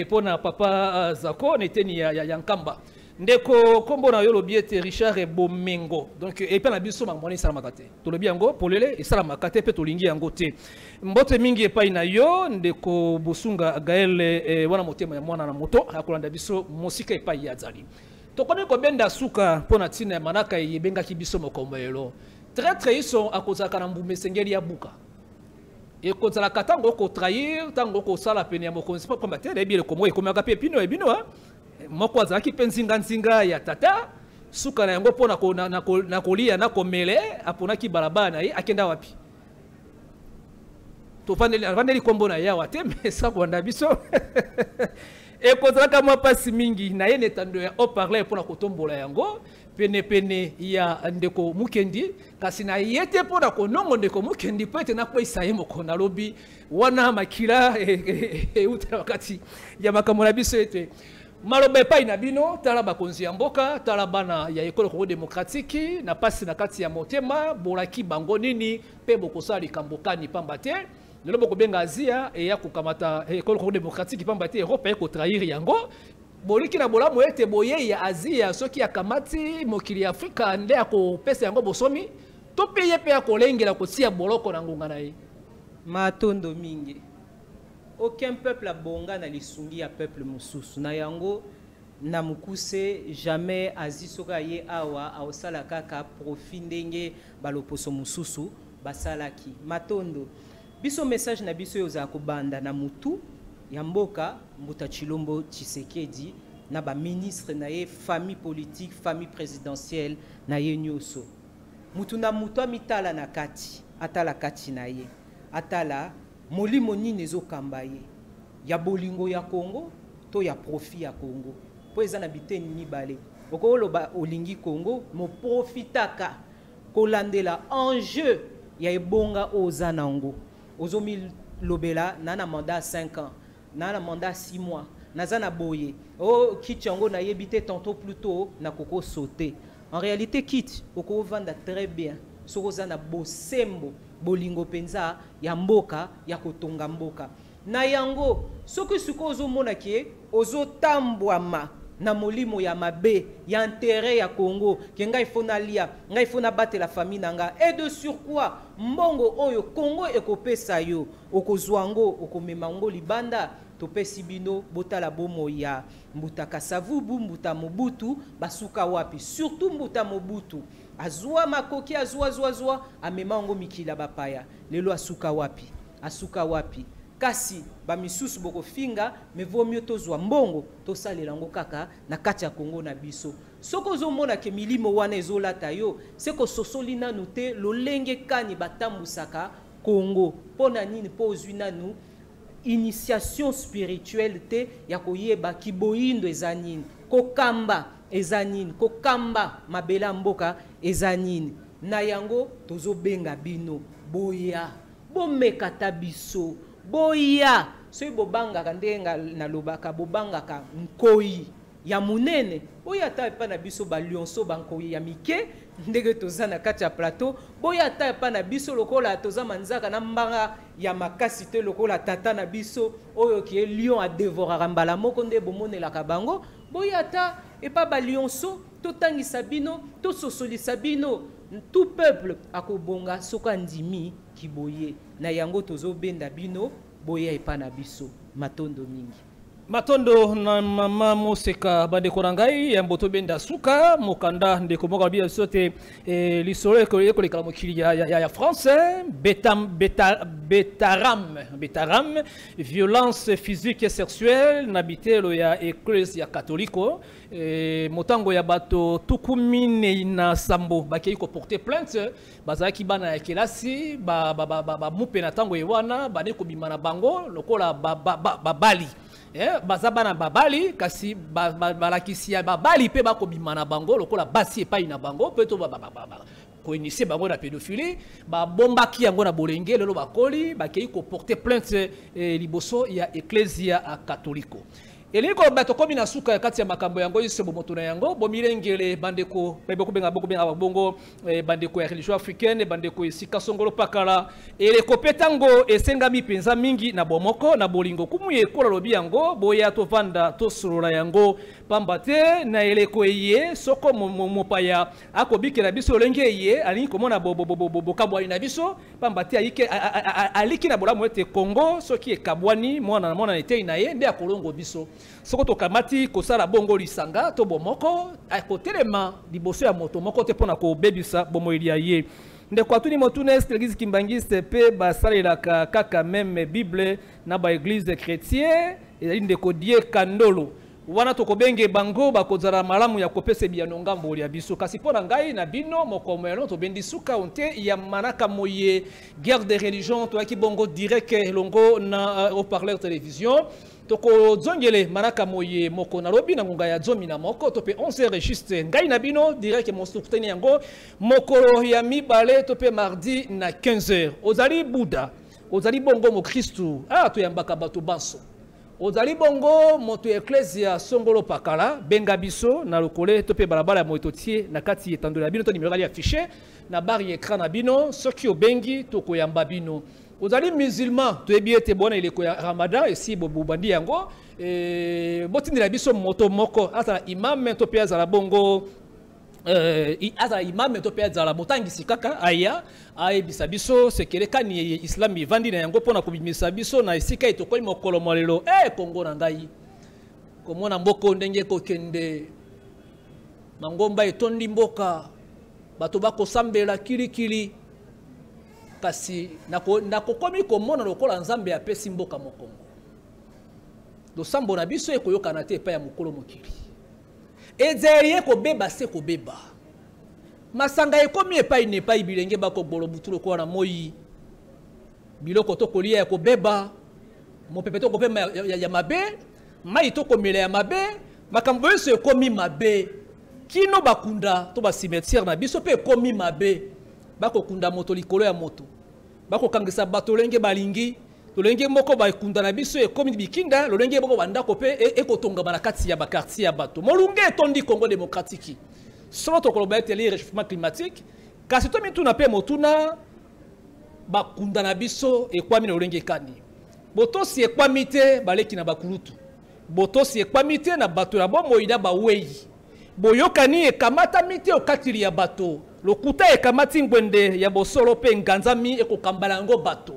Speaker 1: pona papa Zako neteni ya nkamba ndeko kombo na yo lobiete Richard Bomengo donc et puis na biso mangoni sala makate to lobi yango polele et sala makate pe to lingi yango te mbote mingi epai na yo ndeko Bosunga Gaël wana motema ya mwana na moto akolanda biso mosika epai ya zali to kone ko benda suka pona tina ya manaka yebenga ki biso mokombo elo traître iso akozaka na mbumbe sengeli ya buka et quand la katango ko trahir tango ko sala pene ya mokonzi pa combattre et bien le komo e komaka pe pino e bino moko azalaki mpe nzinga ya tata suka na yango mpona na kolia na komele aponaki balabala na ye akenda wapi tovandeli kombo na yawa te me sakolanda biso ekozalaka mwa mpasi mingi na ye netando ya haut-parleur mpona kotombola yango pene ya ndeko Mukendi kasi na ye te mpona konongo ndeko Mukendi mpo ete nakweyisa ye moko nalobi wana makila eutela wakati ya makambo na biso ete maloba epai na bino tala bakonzi ya mboka tala bana ya ekolo Congo démocratique na pasi na kati ya motema bolaki bango nini mpe bokosala likambo kani pamba te lelo bokobenga Asia eya kokamata ekolo Congo démocratique pamba te Europe ekotrahir yango boliki na bolamu ete boye ya Asia soki akamati mokili ya Afrika nde akopesa yango bosomi to mpe ye mpe akolengela kotia boloko na ngonga na ye
Speaker 2: matondo mingi. Aucun peuple a bonga na lisungi ya peuple mususu na yango na mukuse jamais azisoka ye awa aosala kaka profit ndenge baloposo mususu basalaki matondo biso message na biso yoza kobanda na mutu ya mboka Mbuta Chilombo Tshisekedi na ba ministre na ye famille politique famille présidentielle na ye nyoso mutu na mutu amitala na kati atala kati na ye atala molimo nini ezokamba ye ya bolingo ya Congo to ya profit ya Congo po eza na biteni mibale okoloba olingi Congo mo profitaka kolandela enjeu ya ebonga oza nango ozomi lobela na mandat 5 ans na mandat 6 mois naza na boye o kitchango na yebite tantôt plutôt na koko sauter en réalité kit oko vanda très bien sokoza na bosembo bolingo penza ya mboka ya kotonga mboka na yango soki suko ozomona ke ozotambwama na molimo ya mabe ya intérêt ya Congo ke ngai fona lia ngai fona batela famille nanga et de surcroît mbongo oyo Congo ekopesa yo okozwango okomemango libanda topesi bino botala bomo ya Mbuta Kasavubu Mbuta Mobutu basuka wapi surtout Mbuta Mobutu azwa makoki azwa amema ngo mikila bapaya lelo asuka wapi kasi ba misusu boko finga me vaut mieux tozwa mbongo tosalela ngo kaka na kati ya Congo na biso soko zomona ke milimo wana ezolata yo seko sosoli nanu te lolenge kani batambusaka Congo pona nini po ozwi nanu initiation spirituelle te ya koyeba kiboyindo ezanini kokamba ezanini kokamba mabela mboka ezanini na yango tozobenga bino boya bomekata biso boya soki bobangaka ndenga na lobaka bobangaka nkoi ya munene boya ta epa na biso balionso bankoi ya mike ndenge toza na kati ya plateau boya ta epa na biso lokola toza manzaka na mbanga ya makasi te lokola tata na biso oyo ki lion adevoraka mbala moko nde bomonelaka bango boya ta epa balionso totangisa bino tososolisa bino tout peuple akobonga soka ndimi kiboye na yango tozobenda bino boya epa na biso matondo mingi
Speaker 1: matondo na mama moseka bandeko na ngai ya mboto benda suka mokanda ndeko moka bia sote lisolo ekoleka mokili ya France betaram violence physique et sexuelle na bitelo ya ecclesia catholico motango ya bato tukumine na sambo bakei ko porter plainte bazaki bana ya kelasi ba mupe na tango ewana bane ko bimana bango lokola babali baza bana babali kasi balakisi ya babali pe bakobima na bango lokola basi epai na bango pe to koinisie bango na pédophilie babombaki yango na bolenge lelo bakoli bakei ko porter plainte liboso ya ecclesia catholico elingi bato komi na suka ya kati ya makambo yango iso bomoto na yango bomilengele bandeko beko benga bongo bandeko ya religion africaine bandeko esika songolo pakala eleko petango esengami penza mingi na bomoko na bolingo kumu yekola lobi yango boya to vanda to solola yango pamba te na eleko eye soko mopaya akobikela biso lenge eye alingi komona bokabwani na biso pamba te ayike aliki na bolamu ete Congo soki ekabwani mwana ete na ye nde akolongo biso soko tokamati kosala bongo lisanga to bomoko akotelema liboso ya moto moko te pona ko bebisa bomoili ya ye ndeko atuni motuna église kimbangiste pe basalelaka kaka meme bible na ba église chrétien ezali ndeko die kandolo wana tokobenge bango bakozala malamu ya kopesa biano ngambo ya biso kasi pona ngai na bino mokomelo to bendi suka onte ya manaka moye guerre de religion to aki bongo direct longo na au parleur télévision toko zongele manaka moye moko na lobi na ngunga ya zomi na moko to pe 11 registre ngai na bino direct mo souteni yango mokolo ya mibale to pe mardi na 15h ozali buda ozali bongo mo Kristu to yambaka bato baso ozali bongo moto ecclesia songolo pakala benga biso na lokole to pe balabala moto tie na kati etando la bino to numéro ali affiché na barre écran na bino soki obengi to koyamba bino ozali musulman to ebiete bona ileko ya Ramadan esi bobandi yango botindela biso moto moko ata imam to pe azala bongo azala imam to pe azala motangisi kaka aya ayebisa biso sekele kani islam ivandi na yango pona kubimisa biso na esika etokoli mokolo molelo Kongo na ngai komona mboko ndenge kokende mangomba etondi mboka bato bakosambela kilikili kasi nakokomi komona lokola nzambe apesi mboka mokongo losambo na biso ekoyokana te epai ya mokolo mokili ezali ekobeba se kobeba masanga ekomi epai nepai bilenge bakobolo butu lokola na moi biloko tokolia ya kobeba mopepe tokopema ya mabe mai tokomela ya mabe makambo nyonso ekomi mabe kino bakunda to basimetiere na biso mpe ekomi mabe bakokunda moto likolo ya moto bakokangisa bato lenge balingi lolenge moko bakunda na biso ekomi bikinda lolenge moko bandako pe ekotongama na kati ya bakartier ya bato molunge etondi Congo démocratique solo tokoloba ete li réchauffement climatique kasi to mituna pe motuna bakunda na biso ekwami na lolenge kani botosi ekwami te baleki na bakulutu botosi ekwami te na bato ya bomoida bawei boyokani ekamata mite okatili ya bato lokuta ekamati ngwende ya bosolo pe nganzami ekokambala yango bato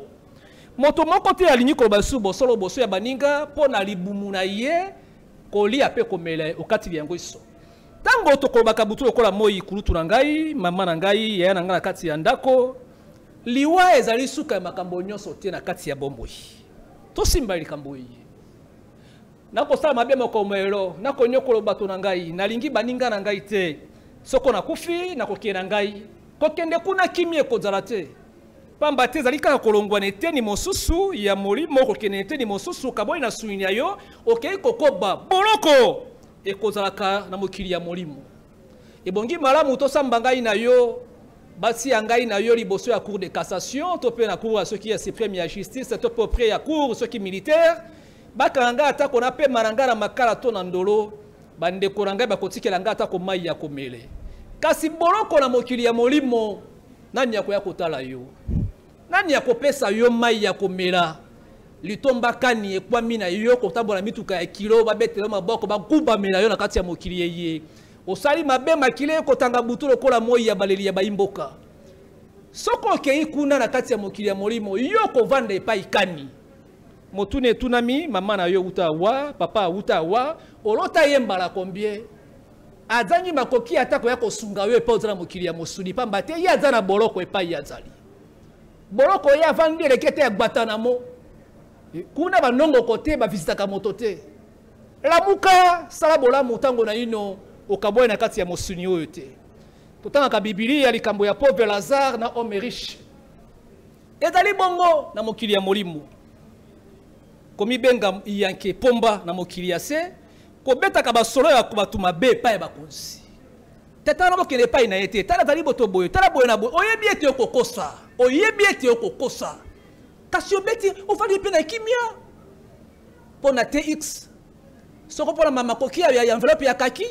Speaker 1: moto moko te alingi koloba su bosolo boso ya baninga pona libumu na ye kolia pe komela okatili yango iso tango tokolobaka butu lokola moi kulutu na ngai mama na ngai yaya na ngai na kati ya ndako liwa ezali suka ya makambo nyonso te na kati ya bomboi tosimba likambo iyi nakosala mabe mokomelo nakonyokolo bato na ngai nalingi baninga na ngai te soko nakufi nakokende na ngai kokende kuna kimi ekozala te pamba te ezali kaka kolongwa na eteni mosusu ya molimo kokende na eteni mosusu kaboyi na suini ya yo okei kokoba boloko ekozalaka na mokili ya molimo ebongi malamu tosamba ngai na yo basi ya ngai na yo liboso ya cour de cassation to pe na cour ya soki ya suprême ya justice to pe près ya cour soki militaire bakanga atako na pe maranga na makala to na ndolo bandeko na ngai bakotikela ngai atako mai ya komele kasi boloko na mokili ya molimo nani ya koya kotala yo nani ya kopesa yo mai ya komela litomba kani ekwami na yo kotambola mituka ya kilo babetela maboko bakuba mela yo na kati ya mokili yeye osali mabe makile kotanga butu lokola moi ya baleli ya baimboka soko kei kuna na kati ya mokili ya molimo yo kovanda epai kani motune tunami mama na yo uta wa papa uta wa olota yembala combien azangi makoki atako ya kosunga yo epai ozala mokili ya mosuni pamba te ye aza na boloko epai azali boloko ye avandi elekete ya gbatana mo kuna banongo kote bavisitaka moto te lamuka sala bolamu tango na ino okaboye na kati ya mosuni oyo te totangaka bibilia likambo ya pauvre Lazare na homme riche ezali bongo na mokili ya molimo komibenga yanke pomba na mokili ya se kobetaka basolo ya bato mabe epai ya bakonzi tata na bokende epai na ye te tala ezali boto boye tala boye na boye oyebi ete okokosa oyebi ete okokosa kasi obeti ofali mpe na kimia mpo na TX soko pona mama koki ya enveloppe ya kaki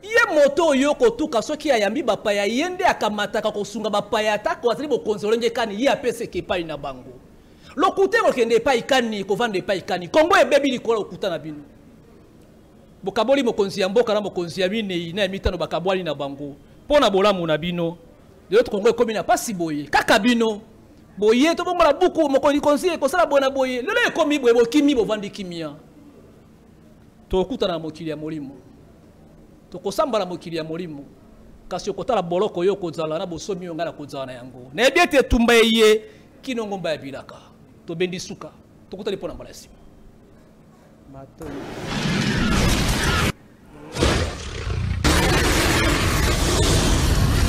Speaker 1: ye moto yo kotuka soki ya yambi bapaya yende akamata ka kosunga bapaya ta ko atali bokonzolenge kani ye apese ke pa ina bango lokute ko kende pa ikani ko vande pa ikani kongo ebebi likolo okuta na bino bokaboli mokonzi ya mboka na mokonzi ya bine na mitano bakabwali na bango pona bolamu na bino de l'autre kongo ekomi na pasi boye kaka bino boye to bongola buku mokonzi konzi ko sala bona boye lelo ekomi boye bokimi bovandi kimia to okuta na mokili ya molimo to kosambala mokili ya molimo kasi okotala boloko yo kozala na bosomi yo ngana kozala na yango na ebiete tumba ye kino ngomba ya bilaka to bendi suka to kutali pona mbala sima
Speaker 2: Matoni.